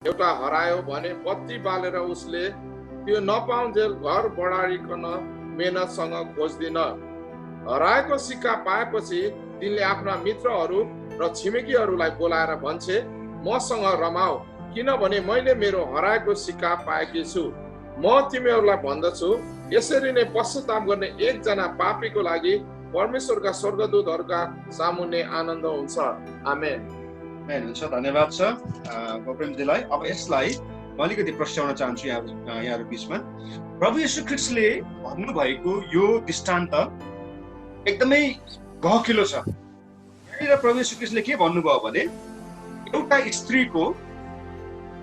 एउटा हरायो भने बत्ती बालेर उसले त्यो नपाउन्जेल घर बढाइकन मेहनतसँग खोज्दिन। हराएको सिक्का पाएपछि तिनले आफ्ना मित्रहरू र छिमेकीहरूलाई बोलाएर भन्छे, मसँग रमाऊ, किनभने मैले मेरो हराएको सिक्का पाएकी छु। म तिमीहरूलाई भन्दछु, यसरी नै पश्चाताप गर्ने एकजना पापीको लागि परमेश्वरका स्वर्गदूतहरूका सामुन्ने आनन्द हुन्छ। आमेन। हुन्छ, धन्यवाद छ गोप्रेमजीलाई। अब यसलाई म अलिकति प्रश्न चाहन्छु यहाँहरू बिचमा। प्रभु येशू ख्रीष्टले भन्नुभएको यो दृष्टान्त एकदमै गहकिलो छ। यहाँनिर प्रभु येशू ख्रीष्टले के भन्नुभयो भने एउटा स्त्रीको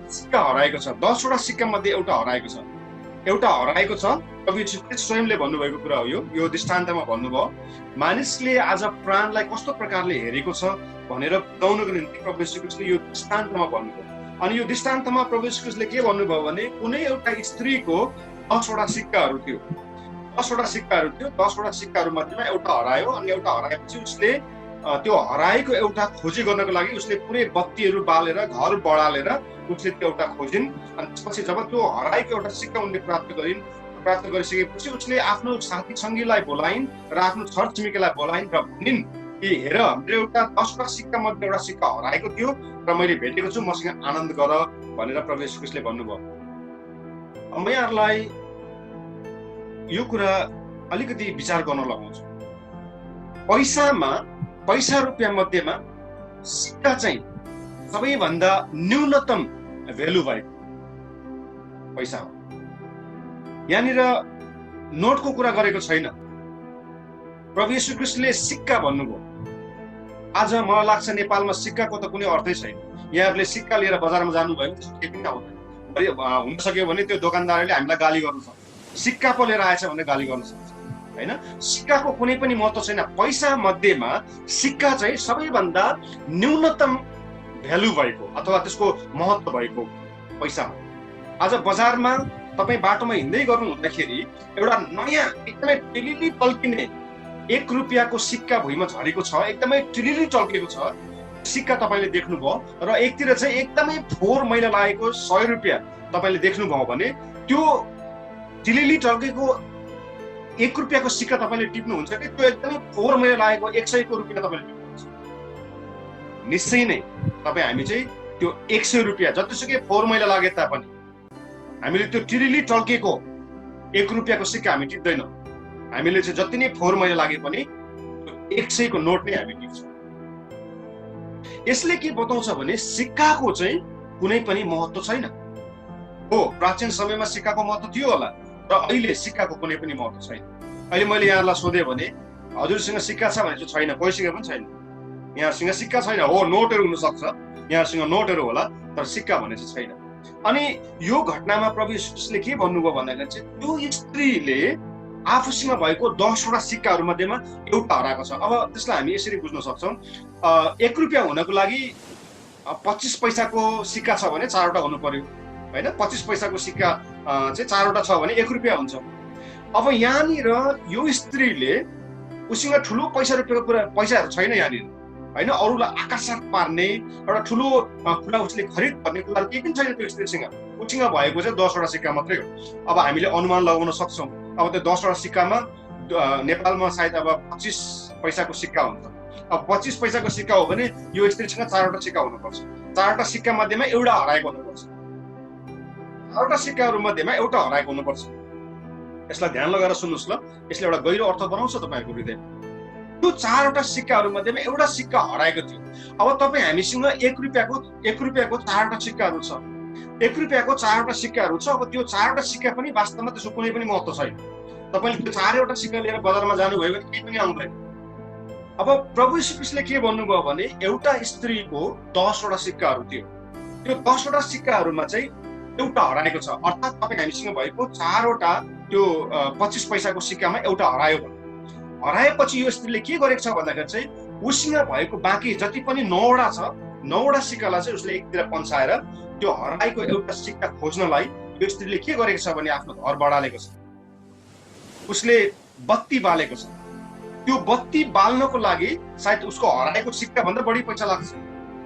सिक्का हराएको छ, 10 वटा सिक्का मध्ये एउटा हराएको छ। प्रभु येशू ख्रीष्ट स्वयंले भन्नुभएको कुरा हो। यो दृष्टान्तमा भन्नुभयो मानिसले आज प्राणलाई कस्तो प्रकारले हेरेको छ भनेर बताउनको निम्ति प्रभु येशू ख्रीष्टले यो दृष्टान्तमा भन्नुभयो। अनि यो दृष्टान्तमा प्रभु येशू ख्रीष्टले के भन्नुभयो भने कुनै एउटा स्त्रीको 10 वटा सिक्काहरू थियो। 10 वटा सिक्काहरू मध्येमा एउटा हरायो। अनि एउटा हराएपछि उसले त्यो हराएको एउटा खोजी गर्नको लागि उसले पुरै बत्तीहरू बालेर घर बढालेर उसले त्यो एउटा खोजिन्। अनि त्यसपछि जब त्यो हराएको एउटा सिक्का उनले प्राप्त गरिसकेपछि उसले आफ्नो साथी सङ्गीलाई बोलाइन् र आफ्नो छरछिमेकीलाई बोलाइन् र भनिन् कि हेर, मेरो एउटा 10 वटा सिक्का मध्ये एउटा सिक्का हराएको थियो र मैले भेटेको छु, मसँग आनन्द गर भनेर प्रभु येशू ख्रीष्टले भन्नुभयो। म यहाँहरूलाई यो कुरा अलिकति विचार गर्न लगाउँछु। पैसा रुपियाँ मध्येमा सिक्का चाहिँ सबैभन्दा न्यूनतम भेल्यु भएको पैसा हो। यहाँनिर नोटको कुरा गरेको छैन। प्रभु येशू ख्रीष्टले सिक्का भन्नुभयो। आज मलाई लाग्छ नेपालमा सिक्काको त कुनै अर्थै छैन। यहाँहरूले सिक्का लिएर बजारमा जानुभयो भने केही पनि आउँदैन। हुन सक्यो भने त्यो दोकानदारले हामीलाई गाली गर्नु सक्छ, सिक्का पो लिएर आएछ भनेर गाली गर्न सक्छ, होइन? सिक्काको कुनै पनि महत्त्व छैन। पैसा मध्येमा सिक्का चाहिँ सबैभन्दा न्यूनतम भ्यालु भएको अथवा त्यसको महत्त्व भएको पैसा हो। आज बजारमा तपाईँ बाटोमा हिँड्दै गर्नु हुँदाखेरि एउटा नयाँ एकदमै टिलिली टल्किने 1 रुपियाँको सिक्का भुइँमा झरेको छ, एकदमै टिलिली टल्केको छ सिक्का तपाईँले देख्नुभयो र एकतिर चाहिँ एकदमै फोहोर मैला लागेको 100 रुपियाँ तपाईँले देख्नुभयो भने त्यो टिलिली टल्केको 1 रुपियाँको सिक्का तपाईँले टिप्नुहुन्छ कि त्यो एकदमै फोहोर मैला लागेको 100 को रुपियाँ तपाईँले टिप्नुहुन्छ? निश्चय नै हामी चाहिँ त्यो 100 रुपियाँ जतिसुकै फोहोर मैला लागे तापनि हामीले त्यो टिलिली टल्केको 1 रुपियाँको सिक्का हामी टिप्दैनौँ। हामीले चाहिँ जति नै फोहोर मैला लागे पनि 100 को नोट नै हामी टिप्छौँ। यसले के बताउँछ भने सिक्काको चाहिँ कुनै पनि महत्त्व छैन। हो, प्राचीन समयमा सिक्काको महत्त्व थियो होला, र अहिले सिक्काको कुनै पनि महत्त्व छैन। अहिले मैले यहाँलाई सोधेँ भने हजुरसँग सिक्का छ भने चाहिँ छैन, कोहीसँग पनि छैन। यहाँसँग सिक्का छैन, हो नोटहरू हुनसक्छ, यहाँसँग नोटहरू होला, तर सिक्का भने चाहिँ छैन। अनि यो घटनामा प्रभु येशू ख्रीष्टले के भन्नुभयो भन्दाखेरि चाहिँ त्यो स्त्रीले आफूसँग भएको 10 वटा सिक्काहरू मध्येमा एउटा हराएको छ। अब त्यसलाई हामी यसरी बुझ्न सक्छौँ, 1 रुपियाँ हुनको लागि 25 पैसाको सिक्का छ भने 4 वटा हुनु पर्यो, होइन? 25 पैसाको सिक्का चाहिँ 4 वटा छ भने 1 रुपियाँ हुन्छ। अब यहाँनिर यो स्त्रीले उसँग ठुलो पैसाहरू छैन यहाँनिर, होइन? अरूलाई आकर्षक पार्ने एउटा ठुलो कुरा उसले खरिद गर्ने कुरा केही पनि छैन त्यो स्त्रीसँग। उसँग भएको चाहिँ 10 वटा सिक्का मात्रै हो। अब हामीले अनुमान लगाउन सक्छौँ, अब त्यो 10 वटा सिक्कामा नेपालमा सायद अब 25 पैसाको सिक्का हुन्छ। अब 25 पैसाको सिक्का हो भने यो स्त्रीसँग 4 वटा सिक्का हुनुपर्छ। 4 वटा सिक्का मध्येमा एउटा हराएको हुनुपर्छ। 4 वटा सिक्काहरू मध्येमा एउटा हराएको हुनुपर्छ। यसलाई ध्यान लगाएर सुन्नुहोस् ल, यसले एउटा गहिरो अर्थ बनाउँछ तपाईँको हृदयमा। त्यो 4 वटा सिक्काहरू मध्येमा एउटा सिक्का हराएको थियो। अब तपाईँ हामीसँग 1 रुपियाँको 4 वटा सिक्काहरू छ। 1 रुपियाँको 4 वटा सिक्काहरू छ। अब त्यो 4 वटा सिक्का पनि वास्तवमा त्यसको कुनै पनि महत्त्व छैन। तपाईँले त्यो 4 वटा सिक्का लिएर बजारमा जानुभयो भने केही पनि आउँदैन। अब प्रभु येशू ख्रीष्टले के भन्नुभयो भने एउटा स्त्रीको 10 वटा सिक्काहरू थियो। त्यो 10 वटा सिक्काहरूमा चाहिँ एउटा हराएको छ, अर्थात् तपाईँ हामीसँग भएको 4 वटा त्यो 25 पैसाको सिक्कामा एउटा हरायो भने हराएपछि यो स्त्रीले के गरेको छ भन्दाखेरि चाहिँ उसँग भएको बाँकी जति पनि 9 वटा छ, 9 वटा सिक्कालाई चाहिँ उसले एकतिर पन्साएर त्यो हराएको एउटा सिक्का खोज्नलाई यो स्त्रीले के गरेको छ भने आफ्नो घर बढालेको छ। उसले बत्ती बालेको छ। त्यो बत्ती बाल्नको लागि सायद उसको हराएको सिक्का भन्दा बढी पैसा लाग्छ।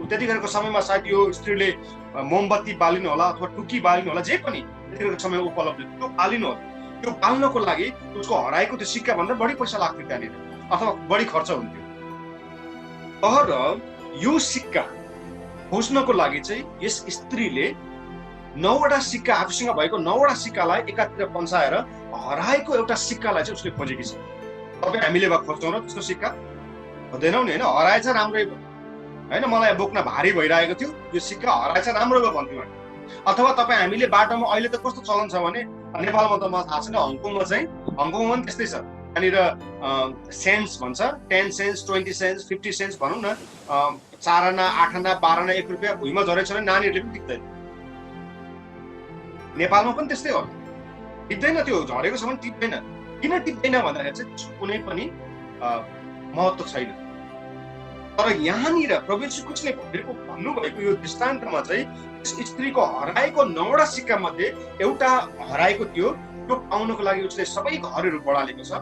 त्यतिखेरको समयमा सायद यो स्त्रीले मोमबत्ती बालिनु होला अथवा टुकी बालिनु होला, जे पनि त्यतिखेरको समयमा उपलब्ध त्यो बालिनु होला। त्यो बाल्नको लागि उसको हराएको त्यो सिक्का भन्दा बढी पैसा लाग्थ्यो त्यहाँनिर, अथवा बढी खर्च हुन्थ्यो। तर यो सिक्का खोज्नको लागि चाहिँ यस स्त्रीले 9वटा सिक्का, आफूसँग भएको 9वटा सिक्कालाई एकातिर पन्साएर हराएको एउटा सिक्कालाई चाहिँ उसले खोजेकी छ। तपाईँ हामीले खोज्छौँ र त्यस्तो सिक्का खोज्दैनौँ नि, होइन? हराएछ राम्रै भयो, होइन? मलाई बोक्न भारी भइरहेको थियो, यो सिक्का हराएछ राम्रो भयो भन्थ्यौँ। अथवा तपाईँ हामीले बाटोमा अहिले त कस्तो चलन छ भने, नेपालमा त मलाई थाहा छैन, हङकङमा पनि त्यस्तै छ। त्यहाँनिर सेन्स भन्छ, 10 सेन्स 20 सेन्स 50 सेन्स भनौँ न, 4 आना 8 आना 12 आना 1 रुपियाँ भुइँमा झरेछ भने नानीहरूले पनि टिप्दैन। नेपालमा पनि त्यस्तै हो, टिप्दैन, त्यो झरेको छ भने टिप्दैन। किन टिप्दैन भन्दाखेरि चाहिँ त्यसको कुनै पनि महत्त्व छैन। तर यहाँनिर प्रभु यीशु ख्रीष्टले भन्नुभएको यो दृष्टान्तमा चाहिँ स्त्रीको हराएको 9वटा सिक्का मध्ये एउटा हराएको थियो। त्यो पाउनको लागि उसले सबै घरहरू बढालेको छ।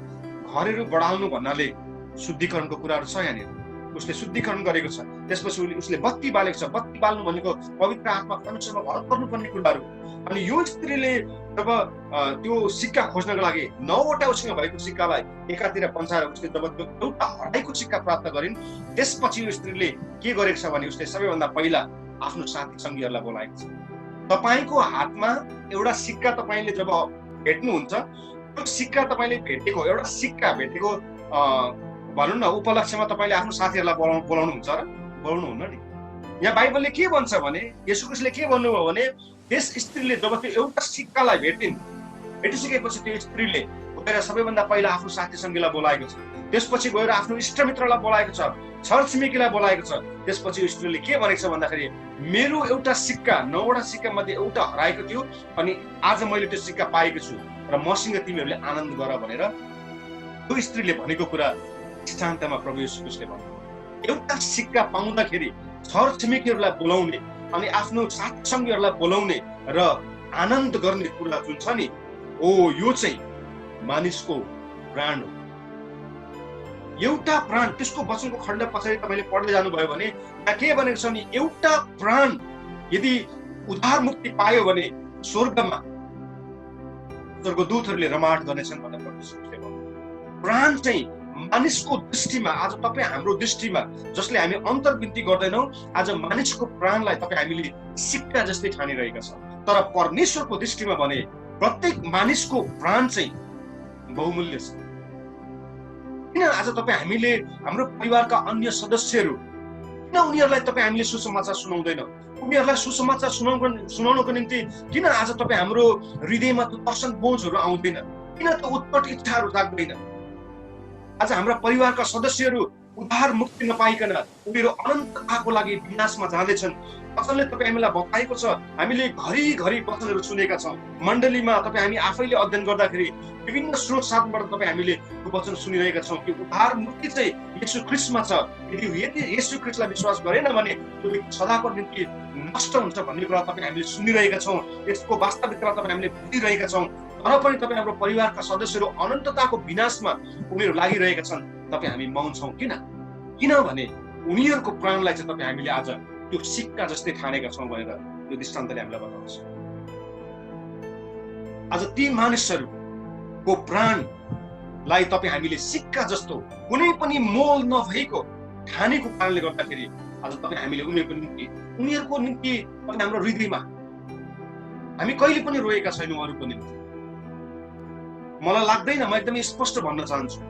घरहरू बढाउनु भन्नाले शुद्धिकरणको कुराहरू छ यहाँनिर, उसले शुद्धिकरण गरेको छ। त्यसपछि उसले बत्ती बालेको छ। बत्ती बाल्नु भनेको पवित्र आत्मा परमेश्वरमा भर पर्नुपर्ने कुराहरू। अनि यो स्त्रीले जब त्यो सिक्का खोज्नको लागि 9वटा उसँग भएको सिक्कालाई एकातिर पन्साएर उसले जब त्यो एउटा हराएको सिक्का प्राप्त गरिन्, त्यसपछि यो स्त्रीले के गरेको छ भने उसले सबैभन्दा पहिला आफ्नो साथी सङ्गीहरूलाई बोलाएको छ। तपाईँको हातमा एउटा सिक्का तपाईँले जब भेट्नुहुन्छ, त्यो सिक्का तपाईँले भेटेको, एउटा सिक्का भेटेको भनौँ न उपलक्ष्यमा तपाईँले आफ्नो साथीहरूलाई बोलाउनुहुन्छ र बोलाउनुहुन्न नि। यहाँ बाइबलले के भन्छ भने, येशू ख्रीष्टले के भन्नुभयो भने, त्यस स्त्रीले जब त्यो एउटा सिक्कालाई भेटिसकेपछि त्यो स्त्रीले गएर सबैभन्दा पहिला आफ्नो साथी सङ्गीलाई बोलाएको छ। त्यसपछि गएर आफ्नो इष्टमित्रलाई बोलाएको छ, छरछिमेकीलाई बोलाएको छ। त्यसपछि स्त्रीले के भनेको छ भन्दाखेरि, मेरो एउटा सिक्का 9वटा सिक्का मध्ये एउटा हराएको थियो, अनि आज मैले त्यो सिक्का पाएको छु र मसँग तिमीहरूले आनन्द गर भनेर त्यो स्त्रीले भनेको कुरा दृष्टान्तमा प्रभु येशू ख्रीष्टले भन्नुभयो। एउटा सिक्का पाउँदाखेरि छरछिमेकीहरूलाई बोलाउने अनि आफ्नो साथी सङ्गीहरूलाई बोलाउने र आनन्द गर्ने कुरा जुन छ नि, यो चाहिँ मानिसको प्राण हो। एउटा प्राण, त्यसको वचनको खण्ड पछाडि तपाईँले पढ्दै जानुभयो भने यहाँ के भनेको छ नि, एउटा प्राण यदि उद्धार मुक्ति पायो भने स्वर्गमा स्वर्गदूतहरूले रमाट गर्नेछन् भनेर परमेश्वरले भन्नुभयो। प्राण चाहिँ मानिसको दृष्टिमा, आज तपाईँ हाम्रो दृष्टिमा जसले हामी अन्तर्विन्ती गर्दैनौँ, आज मानिसको प्राणलाई तपाईँ हामीले सिक्का जस्तै ठानिरहेका छौँ। तर परमेश्वरको दृष्टिमा भने प्रत्येक मानिसको प्राण चाहिँ बहुमूल्य छ। किन आज तपाईँ हामीले हाम्रो परिवारका अन्य सदस्यहरू, किन उनीहरूलाई तपाईँ हामीले सुसमाचार सुनाउँदैनौँ? उनीहरूलाई सुसमाचार सुनाउनको निम्ति किन आज तपाईँ हाम्रो हृदयमा त्यो दर्शन बोझहरू आउँदैन? किन त उत्कट इच्छाहरू जाग्दैन? आज हाम्रा परिवारका सदस्यहरू उद्धार मुक्ति नपाइकन उनीहरू अनन्तताको लागि विनाशमा जाँदैछन्। वचनले तपाईँ हामीलाई बताएको छ, हामीले घरिघरि वचनहरू सुनेका छौँ। मण्डलीमा तपाईँ हामी आफैले अध्ययन गर्दाखेरि विभिन्न स्रोत साधनबाट तपाईँ हामीले यो वचन सुनिरहेका छौँ कि उद्धार मुक्ति चाहिँ येशू ख्रीष्टमा छ। यदि येशू ख्रीष्टलाई विश्वास गरेन भने त्यो व्यक्ति सदाको निम्ति नष्ट हुन्छ भन्ने कुरा तपाईँ हामीले सुनिरहेका छौँ। यसको वास्तविकता तपाईँ हामीले बुझिरहेका छौँ। तर पनि तपाईँ हाम्रो परिवारका सदस्यहरू अनन्तताको विनाशमा उनीहरू लागिरहेका छन्, तपाईँ हामी मौन छौँ। किनभने उनीहरूको प्राणलाई चाहिँ तपाईँ हामीले आज त्यो सिक्का जस्तै ठानेका छौँ भनेर यो दृष्टान्तले हामीलाई बताउँछ। आज ती मानिसहरूको प्राणलाई तपाईँ हामीले सिक्का जस्तो कुनै पनि मोल नभएको ठानेको कारणले गर्दाखेरि आज तपाईँ हामीले उनीहरूको निम्ति हाम्रो हृदयमा हामी कहिले पनि रोएका छैनौँ अरूको निम्ति। मलाई लाग्दैन, म एकदमै स्पष्ट भन्न चाहन्छु,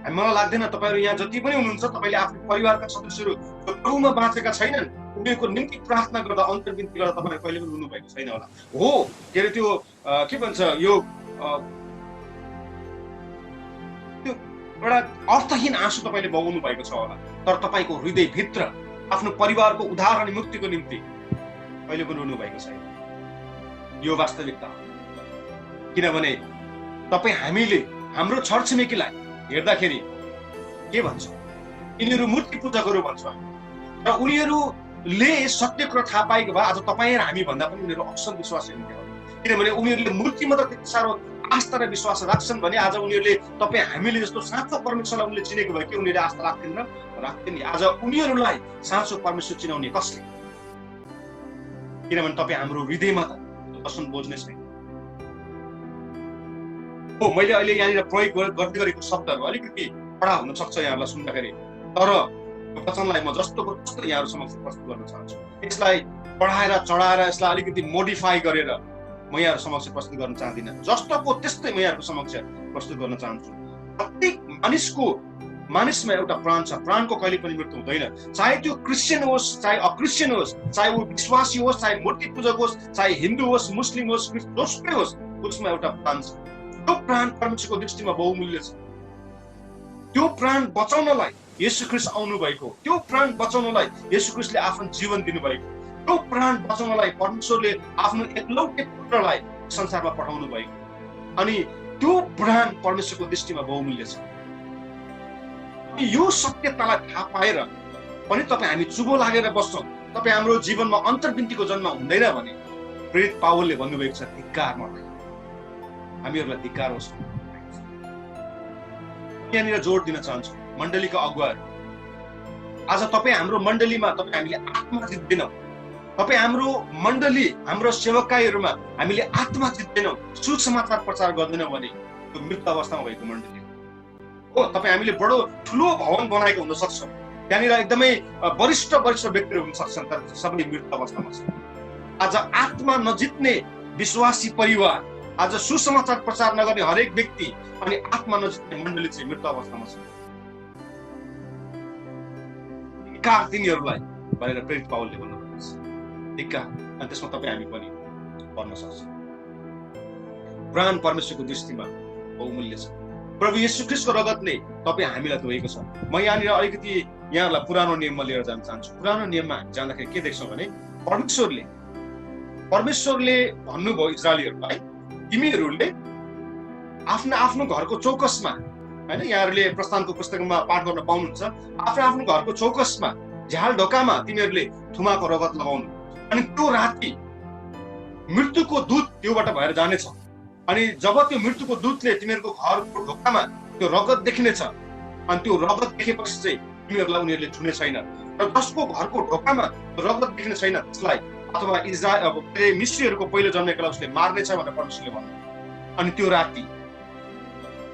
मलाई लाग्दैन तपाईँहरू यहाँ जति पनि हुनुहुन्छ तपाईँले आफ्नो परिवारका सदस्यहरू जो प्रभुमा बाँचेका छैनन् उनीहरूको निम्ति प्रार्थना गर्दा अन्तर्विन्ती गर्दा तपाईँहरू कहिले पनि रुनु भएको छैन होला। हो, के अरे त्यो के भन्छ, यो एउटा अर्थहीन आँसु तपाईँले बगाउनु भएको छ होला, तर तपाईँको हृदयभित्र आफ्नो परिवारको उद्धार अनि मुक्तिको निम्ति कहिले पनि रुनु भएको छैन। यो वास्तविकता हो। किनभने तपाईँ हामीले हाम्रो छरछिमेकीलाई हेर्दाखेरि के भन्छ, यिनीहरू मूर्ति पूजकहरू भन्छ र उनीहरूले सत्य कुरा थाहा पाएको भए आज तपाईँ र हामी भन्दा पनि उनीहरू असल विश्वासी हुन्थ्यो। किनभने उनीहरूले मूर्तिमा त त्यति साह्रो आस्था र विश्वास राख्छन् भने आज उनीहरूले तपाईँ हामीले जस्तो साँचो परमेश्वरलाई उनले चिनेको भए कि उनीहरूले आस्था राख्थेन र राख्थेन। आज उनीहरूलाई साँचो परमेश्वर चिनाउने कसले? किनभने तपाईँ हाम्रो हृदयमा त वचन बोज्ने छैन। हो, मैले अहिले यहाँनिर प्रयोग गर्दै गरेको शब्दहरू अलिकति कडा हुन सक्छ यहाँलाई सुन्दाखेरि, तर यो वचनलाई म जस्तोको जस्तो यहाँहरू समक्ष प्रस्तुत गर्न चाहन्छु। यसलाई बढाएर चढाएर यसलाई अलिकति मोडिफाई गरेर म यहाँहरू समक्ष प्रस्तुत गर्न चाहदिनँ। जस्तोको त्यस्तै म यहाँहरूको समक्ष प्रस्तुत गर्न चाहन्छु। प्रत्येक मानिसमा एउटा प्राण छ। प्राणको कहिले पनि मृत्यु हुँदैन। चाहे त्यो क्रिस्चियन होस्, चाहे अक्रिस्चियन होस्, चाहे ऊ विश्वासी होस्, चाहे मूर्ति पूजक होस्, चाहे हिन्दू होस्, मुस्लिम होस्, जसकै होस्, उसमा एउटा प्राण छ। त्यो प्राण परमेश्वरको दृष्टिमा बहुमूल्य छ। त्यो प्राण बचाउनलाई येशू ख्रीष्ट आउनु भएको, त्यो प्राण बचाउनलाई येशू ख्रीष्टले आफ्नो जीवन दिनुभएको, त्यो प्राण बचाउनलाई परमेश्वरले आफ्नो एकलौटे पुत्रलाई संसारमा पठाउनु भएको, अनि त्यो प्राण परमेश्वरको दृष्टिमा बहुमूल्य छ। यो सत्यतालाई थाहा पाएर पनि तपाईँ हामी चुबो लागेर बस्छौँ, तपाईँ हाम्रो जीवनमा अन्तर्विन्तीको जन्म हुँदैन भने प्रेरित पावलले भन्नुभएको छ, धिक्कार मलाई, हामीहरूलाई धिक्कार होस्। यहाँनिर जोड दिन चाहन्छु मण्डलीका अगुवाहरू, आज तपाईँ हाम्रो मण्डलीमा तपाईँ हामीले आत्मा जित्दैनौँ। तपाईँ हाम्रो मण्डली, हाम्रो सेवकाईहरूमा हामीले आत्मा जित्दैनौँ, सुसमाचार प्रचार गर्दैनौँ भने त्यो मृत अवस्थामा भएको मण्डली हो। तपाईँ हामीले बडो ठुलो भवन बनाएको हुन सक्छ, त्यहाँनिर एकदमै वरिष्ठ व्यक्तिहरू हुन सक्छन्, तर सबै मृत अवस्थामा छ। आज आत्मा नजित्ने विश्वासी परिवार, आज सुसमाचार प्रचार नगर्ने हरेक व्यक्ति अनि आत्मा नजित्ने मण्डली चाहिँ मृत अवस्थामा छ। धिक्कार तिनीहरूलाई भनेर प्रेरित पावलले भन्नुभएको छ, धिक्कार। अनि त्यसमा तपाईँ हामी पनि पर्न सक्छौँ। प्राण परमेश्वरको दृष्टिमा बहुमूल्य छ। प्रभु येशू ख्रीष्टको रगतले तपाईँ हामीलाई धोएको छ। म यहाँनिर अलिकति यहाँहरूलाई पुरानो नियममा लिएर जान चाहन्छु। पुरानो नियममा हामी जाँदाखेरि के देख्छौँ भने परमेश्वरले भन्नुभयो इजरायलीहरूलाई, तिमीहरूले आफ्नो आफ्नो घरको चौकसमा, होइन, यहाँहरूले प्रस्थानको पुस्तकमा पाठ गर्न पाउनुहुन्छ, आफ्नो आफ्नो घरको चौकसमा झ्याल ढोकामा तिमीहरूले थुमाको रगत लगाउनु, अनि त्यो राति मृत्युको दूत त्योबाट भएर जानेछ, अनि जब त्यो मृत्युको दूतले तिमीहरूको घरको ढोकामा त्यो रगत देखिनेछ, अनि त्यो रगत देखेपछि चाहिँ तिमीहरूलाई उनीहरूले छुने छैन। र जसको घरको ढोकामा रगत देखिने छैन त्यसलाई, अथवा मिस्रीहरूको पहिलो जन्मेकालाई उसले मार्नेछ भनेर परमेश्वरले भन्नु। अनि त्यो राति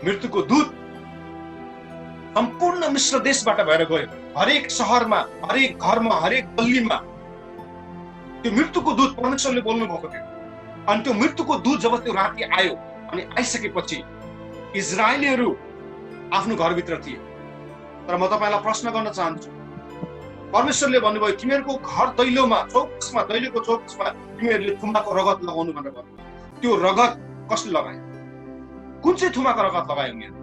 मृत्युको दूत सम्पूर्ण मिश्र देशबाट भएर गयो, हरेक सहरमा, हरेक घरमा, हरेक गल्लीमा त्यो मृत्युको दूत परमेश्वरले बोल्नु भएको थियो। अनि त्यो मृत्युको दूत जब त्यो राति आयो, अनि आइसकेपछि इजरायलीहरू आफ्नो घरभित्र थिए। तर म तपाईँलाई प्रश्न गर्न चाहन्छु, परमेश्वरले भन्नुभयो तिमीहरूको घर दैलोमा, चौकसमा, दैलोको चौकसमा तिमीहरूले थुमाको रगत लगाउनु भनेर भन्नु। त्यो रगत कसले लगायो? कुन चाहिँ थुमाको रगत लगायो उनीहरू?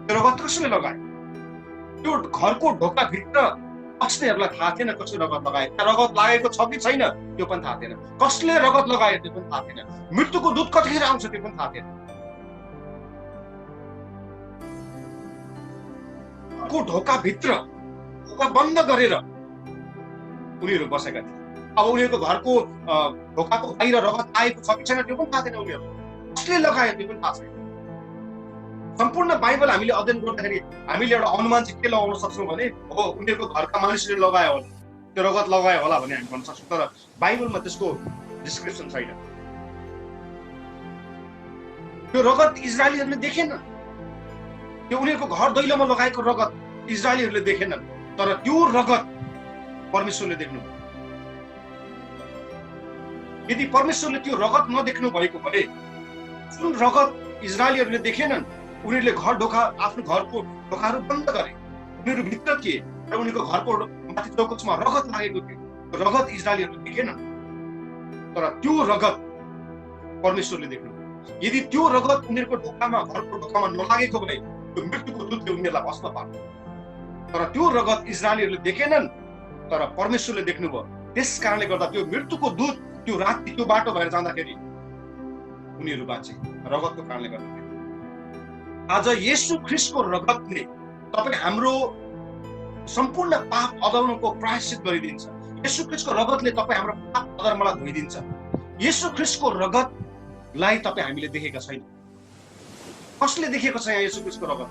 त्यो रगत कसले लगायो? त्यो घरको ढोकाभित्र बस्नेहरूलाई थाहा थिएन कसले रगत लगायो। त्यहाँ रगत लागेको छ कि छैन त्यो पनि थाहा थिएन। कसले रगत लगायो त्यो पनि थाहा थिएन। मृत्युको दूत कतिखेर आउँछ त्यो पनि थाहा थिएन। को ढोकाभित्र ढोका बन्द गरेर उनीहरू बसेका थिए। अब उनीहरूको घरको ढोकाको बाहिर रगत आएको छ कि छैन त्यो पनि थाहा थिएन उनीहरू। कसले लगायो त्यो पनि थाहा छैन। सम्पूर्ण बाइबल हामीले अध्ययन गर्दाखेरि हामीले एउटा अनुमान चाहिँ के लगाउन सक्छौँ भने, हो उनीहरूको घरका मानिसले लगायो होला, त्यो रगत लगायो होला भन्ने हामी भन्न सक्छौँ। तर बाइबलमा त्यसको डिस्क्रिप्सन छैन। त्यो रगत इजरायलीहरूले देखेन। त्यो उनीहरूको घर दैलोमा लगाएको रगत इजरायलीहरूले देखेनन्, तर त्यो रगत परमेश्वरले देख्नु। यदि परमेश्वरले त्यो रगत नदेख्नु भएको भए, जुन रगत इजरायलीहरूले देखेनन्, उनीहरूले घर ढोका, आफ्नो घरको ढोकाहरू बन्द गरे, उनीहरू भित्र थिए र उनीहरूको घरको माथि चौकसमा रगत लागेको थियो। रगत इजरायलीहरूले देखेनन्, तर त्यो रगत परमेश्वरले देख्नु। यदि त्यो रगत उनीहरूको ढोकामा, घरको ढोकामा नलागेको भए त्यो मृत्युको दूतले उनीहरूलाई भस्म पार्छ। तर त्यो रगत इजरायलीहरूले देखेनन्, तर परमेश्वरले देख्नुभयो। त्यस कारणले गर्दा त्यो मृत्युको दूत त्यो राति त्यो बाटो भएर जाँदाखेरि उनीहरू बाँचे, रगतको कारणले गर्दा। आज येशू ख्रीष्टको रगतले तपाईँ हाम्रो सम्पूर्ण पाप अधर्मको प्रायश्चित गरिदिन्छ। येशू ख्रीष्टको रगतले तपाईँ हाम्रो पाप अधर्मलाई धोइदिन्छ। येशू ख्रीष्टको रगतलाई तपाईँ हामीले देखेका छैन। कसले देखेको छ यहाँ येशू ख्रीष्टको रगत?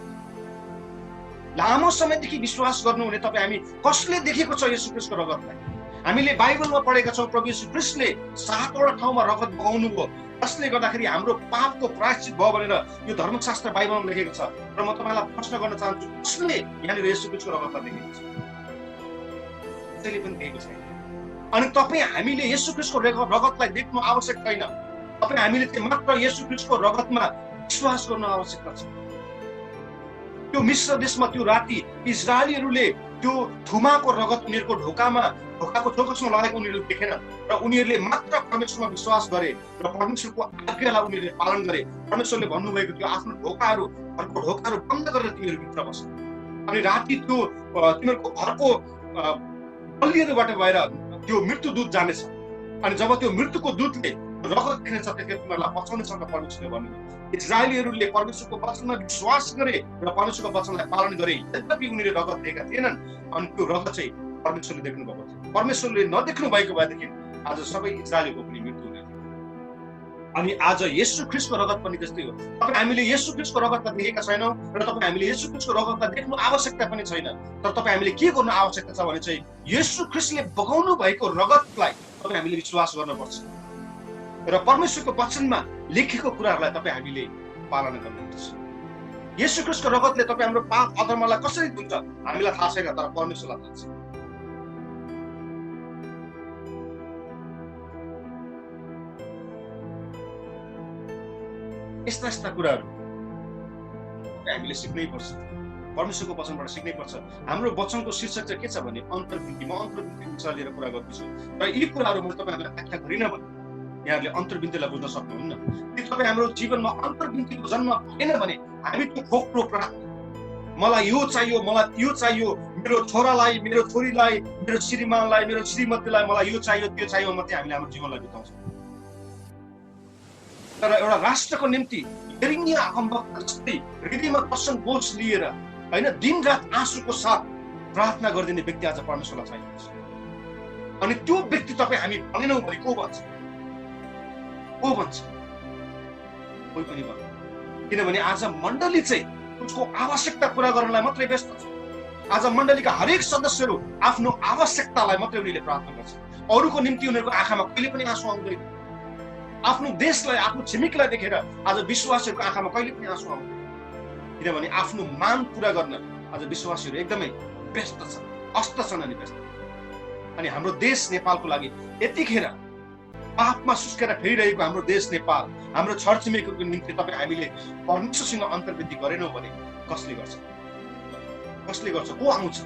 लामो समयदेखि विश्वास गर्नुहुने तपाईँ हामी कसले देखेको छ येशू ख्रीष्टको रगतलाई? हामीले बाइबलमा पढेका छौँ प्रभु येशू ख्रीष्टले 7वटा ठाउँमा रगत बगाउनु भयो, जसले गर्दाखेरि हाम्रो पापको प्रायश्चित भयो भनेर यो धर्मशास्त्र बाइबलमा लेखेको छ। र म तपाईँलाई प्रश्न गर्न चाहन्छु, कसले यहाँनिर येशू ख्रीष्टको रगतलाई देखेको छ? कसैले पनि देखेको छैन। अनि तपाईँ हामीले येशू ख्रीष्टको रगतलाई देख्नु आवश्यक छैन। तपाईँ हामीले चाहिँ मात्र येशू ख्रीष्टको रगतमा विश्वास गर्नु आवश्यकता छ। त्यो मिस्र देशमा त्यो राति इजरायलीहरूले त्यो थुमाको रगत उनीहरूको ढोकाको चौकसमा लागेको उनीहरूले देखेन र उनीहरूले मात्र परमेश्वरमा विश्वास गरे र परमेश्वरको आज्ञालाई उनीहरूले पालन गरे। परमेश्वरले भन्नुभएको थियो आफ्नो घरको ढोकाहरू बन्द गरेर तिमीहरू भित्र बस। अनि राति त्यो तिमीहरूको घरको गल्लीहरूबाट गएर त्यो मृत्युदूत जानेछ। अनि जब त्यो मृत्युको दूतले रगत खेल्छ त्यतिखेर तिमीहरूलाई बचाउनेछ परमेश्वरले भन्नुभयो। इजरायलीहरूले परमेश्वरको वचनमा विश्वास गरे र परमेश्वरको वचनलाई पालन गरे, यद्यपि उनीहरूले रगत दिएका थिएनन्। अनि त्यो रगत चाहिँ परमेश्वरले देख्नु भएको थियो। परमेश्वरले नदेख्नु भएको भएदेखि आज सबै इजरायलीको पनि मृत्यु हुने थियो। अनि आज येशू ख्रीष्टको रगत पनि त्यस्तै हो। तपाईँ हामीले येशू ख्रीष्टको रगतलाई देखेका छैनौँ र तपाईँ हामीले येशू ख्रीष्टको रगतलाई देख्नु आवश्यकता पनि छैन। तर तपाईँ हामीले के गर्नु आवश्यकता छ भने चाहिँ येशू ख्रीष्टले बगाउनु भएको रगतलाई तपाईँ हामीले विश्वास गर्नुपर्छ र परमेश्वरको वचनमा लेखेको कुराहरूलाई तपाईँ हामीले पालना गर्नुपर्छ। येशू ख्रीष्टको रगतले तपाईँ हाम्रो पाप अधर्मलाई कसरी धुन्छ हामीलाई थाहा छैन, तर परमेश्वरलाई थाहा छ। यस्ता कुराहरू हामीले सिक्नै पर्छ, परमेश्वरको वचनबाट सिक्नै पर्छ। हाम्रो वचनको शीर्षक चाहिँ के छ भने अन्तर्वृत्ति। म अन्तर्वृत्ति विषय लिएर कुरा गर्दैछु र यी कुराहरू मैले तपाईँहरूलाई व्याख्या गरिनँ भने यहाँहरूले अन्तर्वृत्तिलाई बुझ्न सक्नुहुन्न। यदि तपाईँ हाम्रो जीवनमा अन्तर्वृत्तिको जन्म भएन भने हामी त्यो खोक्रो प्रार्थना, मलाई यो चाहियो, मलाई त्यो चाहियो, मेरो छोरालाई, मेरो छोरीलाई, मेरो श्रीमानलाई, मेरो श्रीमतीलाई मलाई यो चाहियो त्यो चाहियो मात्रै हामीले हाम्रो जीवनलाई बिताउँछौँ। तर एउटा राष्ट्रको निम्ति यिर्मिया अगमवक्ता जस्तै हृदयमा दर्शन बोझ लिएर हैन दिनरात आँसुको साथ प्रार्थना गरिदिने व्यक्ति आज परमेश्वरलाई चाहिन्छ। अनि त्यो व्यक्ति तपाईँ हामी भनेनौँ भने को भन्छ? कोही पनि भन्छ। किनभने आज मण्डली चाहिँ उसको आवश्यकता पूरा गर्नलाई मात्रै व्यस्त छ। आज मण्डलीका हरेक सदस्यहरू आफ्नो आवश्यकतालाई मात्रै उनीहरूले प्रार्थना गर्छ। अरूको निम्ति उनीहरूको आँखामा कहिले पनि आँसु आउँदैन। आफ्नो देशलाई, आफ्नो छिमेकीलाई देखेर आज विश्वासीहरूको आँखामा कहिले पनि आँसु आउँदैन। किनभने आफ्नो मान पूरा गर्न आज विश्वासीहरू एकदमै व्यस्त छन्, अस्त छन् अनि व्यस्त। अनि हाम्रो देश नेपालको लागि यतिखेर पापमा सुस्केर फेरिरहेको हाम्रो देश नेपाल, हाम्रो छरछिमेकीको निम्ति तपाईँ हामीले परमेश्वरसँग अन्तर्वृत्ति गरेनौँ भने कसले गर्छ? को आउँछ?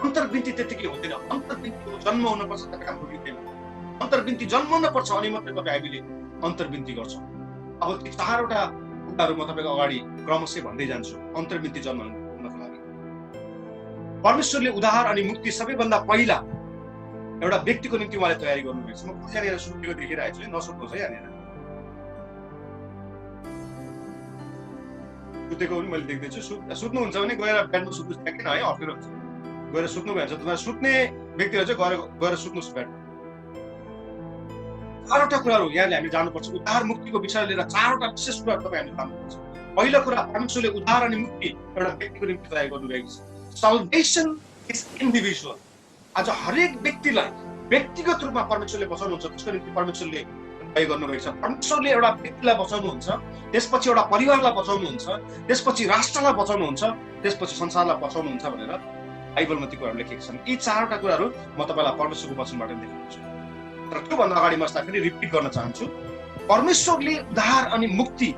अन्तर्वृत्ति त्यतिकै हुँदैन। अन्तर्वृत्तिको जन्म हुनुपर्छ तपाईँ हाम्रो हृदयमा। अन्तर्वृत्ति जन्माउन पर्छ अनि मात्रै तपाईँ हामीले अन्तर्वृत्ति गर्छौँ। अब ती 4वटा कुराहरू म तपाईँको अगाडि क्रमशः भन्दै जान्छु। अन्तर्वृत्ति जन्माउनको लागि परमेश्वरले उद्धार अनि मुक्ति सबैभन्दा पहिला एउटा व्यक्तिको निम्ति उहाँले तयारी गर्नुभएको छ। म यहाँनिर सुतेको देखिरहेको छु, नसुत्नुहोस् है। यहाँनिर सुतेको पनि मैले देख्दैछु। सुत्नुहुन्छ भने गएर बेडमा सुत्नुहोस्, किन है अप्ठ्यारो हुन्छ। गएर सुत्नु भन्छ, तपाईँ सुत्ने व्यक्तिहरू चाहिँ गएर सुत्नुहोस् बेडमा। 4वटा कुराहरू यहाँले हामी जानुपर्छ। उद्धार मुक्तिको विषय लिएर 4वटा विशेष कुराहरू तपाईँ हामीले जान्नुपर्छ। पहिलो कुरा, परमेश्वरले उद्धार अनि मुक्ति एउटा व्यक्तिको निम्ति तयार गर्नुभएको छ। सल्भेसन इज इन्डिभिजुअल। आज हरेक व्यक्तिलाई व्यक्तिगत रूपमा परमेश्वरले बचाउनुहुन्छ, त्यसको निम्ति परमेश्वरले तय गर्नुभएको छ। परमेश्वरले एउटा व्यक्तिलाई बचाउनुहुन्छ, त्यसपछि एउटा परिवारलाई बचाउनुहुन्छ, त्यसपछि राष्ट्रलाई बचाउनुहुन्छ, त्यसपछि संसारलाई बचाउनुहुन्छ भनेर बाइबलमा ती कुराहरू लेखेका छन्। यी 4वटा कुराहरू म तपाईँलाई परमेश्वरको वचनबाट देखाउँछु। तर त्योभन्दा अगाडि म यसलाई फेरि रिपिट गर्न चाहन्छु। परमेश्वरले उद्धार अनि मुक्ति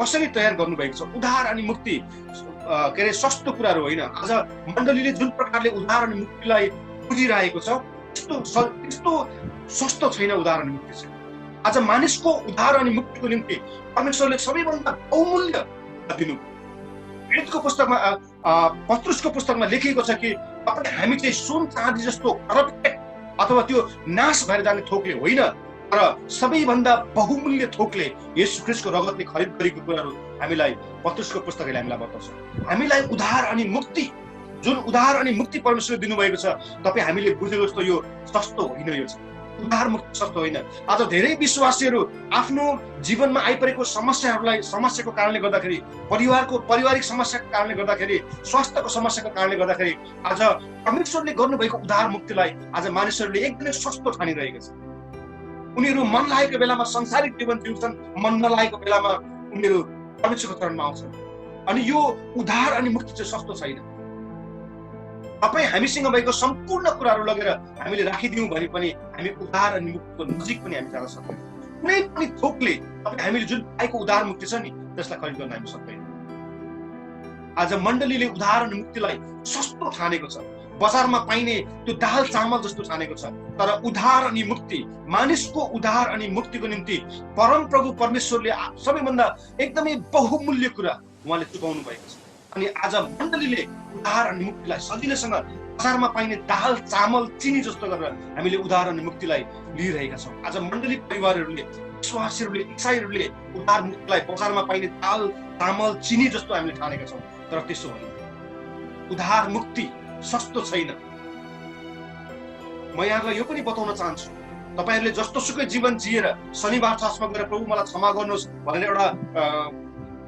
कसरी तयार गर्नुभएको छ? उद्धार अनि मुक्ति के अरे सस्तो कुराहरू होइन। आज मण्डलीले जुन प्रकारले उद्धार अनि मुक्तिलाई बुझिरहेको छ त्यस्तो सस्तो छैन उद्धार अनि मुक्ति चाहिँ। आज मानिसको उद्धार अनि मुक्तिको निम्ति परमेश्वरले सबैभन्दा बहुमूल्य दिनु। प्रेरितको पुस्तकमा पत्रुसको पुस्तकमा लेखिएको छ कि हामी चाहिँ सुन चाँदी जस्तो करप्टेड अथवा त्यो नाश भएर जाने थोकले होइन, तर सबैभन्दा बहुमूल्य थोकले येशू ख्रीष्टको रगतले खरिद गरेको कुराहरू हामीलाई पत्रुसको पुस्तकले हामीलाई बताउँछ। हामीलाई उद्धार अनि मुक्ति, जुन उद्धार अनि मुक्ति परमेश्वरले दिनुभएको छ, तपाईँ हामीले बुझेको जस्तो यो सस्तो होइन। यो उद्धार मुक्ति सस्तो होइन। आज धेरै विश्वासीहरू आफ्नो जीवनमा आइपरेको समस्याको कारणले गर्दाखेरि, पारिवारिक समस्याको कारणले गर्दाखेरि, स्वास्थ्यको समस्याको कारणले गर्दाखेरि आज परमेश्वरले गर्नुभएको उद्धार मुक्तिलाई आज मानिसहरूले एकदमै सस्तो ठानिरहेका छन्। उनीहरू मन लागेको बेलामा संसारिक जीवन जिउँछन्, मन नलागेको बेलामा उनीहरू परमेश्वरको चरणमा आउँछन्। अनि यो उद्धार अनि मुक्ति चाहिँ सस्तो छैन। तपाईँ हामीसँग भएको सम्पूर्ण कुराहरू लगेर हामीले राखिदियौँ भने पनि हामी उद्धार अनि मुक्तिको नजिक पनि हामी जान सक्दैनौँ। कुनै पनि थोकले तपाईँ हामीले जुन पाएको उद्धार मुक्ति छ नि त्यसलाई खरिद गर्न हामी सक्दैनौँ। आज मण्डलीले उद्धार अनि मुक्तिलाई सस्तो ठानेको छ, बजारमा पाइने त्यो दाल चामल जस्तो ठानेको छ। तर उद्धार अनि मुक्ति, मानिसको उद्धार अनि मुक्तिको निम्ति परमप्रभु परमेश्वरले सबैभन्दा एकदमै बहुमूल्य कुरा उहाँले चुकाउनु भएको छ। अनि आज मण्डलीले उद्धार अनि मुक्तिलाई सजिलैसँग बजारमा पाइने दाल चामल चिनी जस्तो गरेर हामीले उद्धार अनि मुक्तिलाई लिइरहेका छौँ। आज मण्डली परिवारहरूले, विश्वासीहरूले, इसाईहरूले उद्धार मुक्तिलाई बजारमा पाइने दाल चामल चिनी जस्तो हामीले ठानेका छौँ। तर त्यसो होइन, उद्धार मुक्ति सस्तो छैन। म यहाँलाई यो पनि बताउन चाहन्छु, तपाईँहरूले जस्तो सुकै जीवन जिएर शनिबार चर्चमा गएर प्रभु मलाई क्षमा गर्नुहोस् भनेर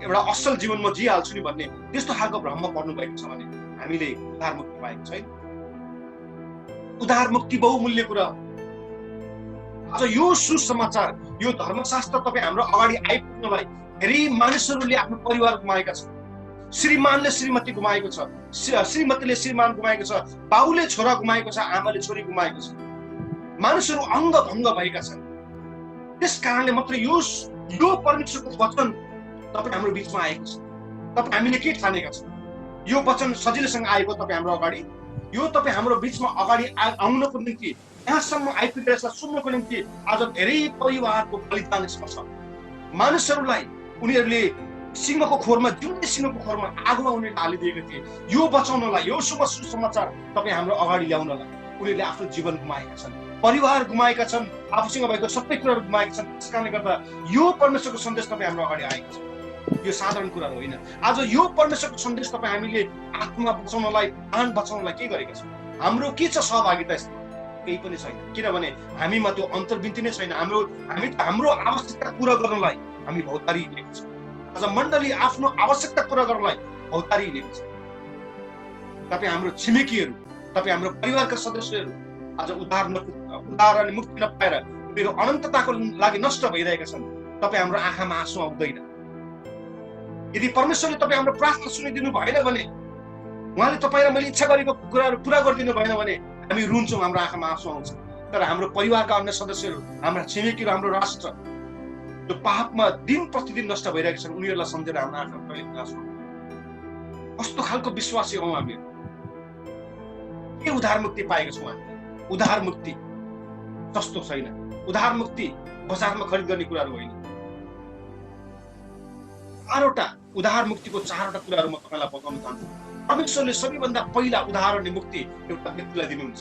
एउटा असल जीवन म जिहाल्छु नि भन्ने त्यस्तो खालको भ्रममा पर्नु भएको छ भने हामीले उद्धार मुक्ति पाएको छैन। उद्धार मुक्ति बहुमूल्य कुरा हो। आज यो सुसमाचार, यो धर्मशास्त्र तपाईँ हाम्रो अगाडि आइपुग्नलाई धेरै मानिसहरूले आफ्नो परिवार गुमाएका छन्। श्रीमानले श्रीमती गुमाएको छ, श्रीमतीले श्रीमान गुमाएको छ, बाउले छोरा गुमाएको छ, आमाले छोरी गुमाएको छ। मानिसहरू अङ्ग भङ्ग भएका छन्। त्यस कारणले मात्र यो परमेश्वरको वचन तपाईँ हाम्रो बिचमा आएको छ। तपाईँ हामीले के ठानेका छौँ? यो वचन सजिलैसँग आएको तपाईँ हाम्रो अगाडि, यो तपाईँ हाम्रो बिचमा अगाडि आउनको निम्ति, यहाँसम्म आइपुगेर यसलाई सुन्नको निम्ति आज धेरै परिवारको बलिदान यसमा छ। मानिसहरूलाई उनीहरूले सिंहको खोरमा, जुन सिंहको खोरमा आगोमा उनीहरूले हालिदिएका थिए, यो बचाउनलाई, यो शुभ सुसमाचार तपाईँ हाम्रो अगाडि ल्याउनलाई उनीहरूले आफ्नो जीवन गुमाएका छन्, परिवार गुमाएका छन्, आफूसँग भएको सबै कुराहरू गुमाएका छन्। त्यस कारणले गर्दा यो परमेश्वरको सन्देश तपाईँ हाम्रो अगाडि आएको छ। यो साधारण कुराहरू होइन। आज यो परमेश्वरको सन्देश तपाईँ हामीले आत्मा बचाउनलाई, प्राण बचाउनलाई के गरेका छौँ? हाम्रो के छ सहभागिता यसमा? केही पनि छैन। किनभने हामीमा त्यो अन्तर्विन्ती नै छैन। हाम्रो आवश्यकता पुरा गर्नलाई हामी भौतारी लिएको छौँ। आज मण्डली आफ्नो आवश्यकता पुरा गर्नलाई भौतारी लिएको छ। तपाईँ हाम्रो छिमेकीहरू, तपाईँ हाम्रो परिवारका सदस्यहरू आज उद्धार अनि मुक्ति नपाएर उनीहरू अनन्तताको लागि नष्ट भइरहेका छन्। तपाईँ हाम्रो आँखामा आँसु आउँदैन। यदि परमेश्वरले तपाईँ हाम्रो प्रार्थना सुनिदिनु भएन भने, उहाँले तपाईँ र मैले इच्छा गरेको कुराहरू पुरा गरिदिनु भएन भने हामी रुन्छौँ, हाम्रो आँखामा आँसु आउँछ। तर हाम्रो परिवारका अन्य सदस्यहरू, हाम्रा छिमेकीहरू, हाम्रो राष्ट्र त्यो पापमा दिन प्रतिदिन नष्ट भइरहेका छन्। उनीहरूलाई सम्झेर हाम्रो आँखामा कहिले आँसु आउँछ। कस्तो खालको विश्वासी हौँ हामी? के उद्धार मुक्ति पाएका छौँ हामी? उद्धार मुक्ति सस्तो छैन। उद्धार मुक्ति बजारमा खरिद गर्ने कुराहरू होइन। उद्धार मुक्तिको चारवटा कुराहरू म तपाईँलाई बताउन चाहन्छु। परमेश्वरले सबैभन्दा पहिला उद्धार अनि मुक्ति एउटा व्यक्तिलाई दिनुहुन्छ,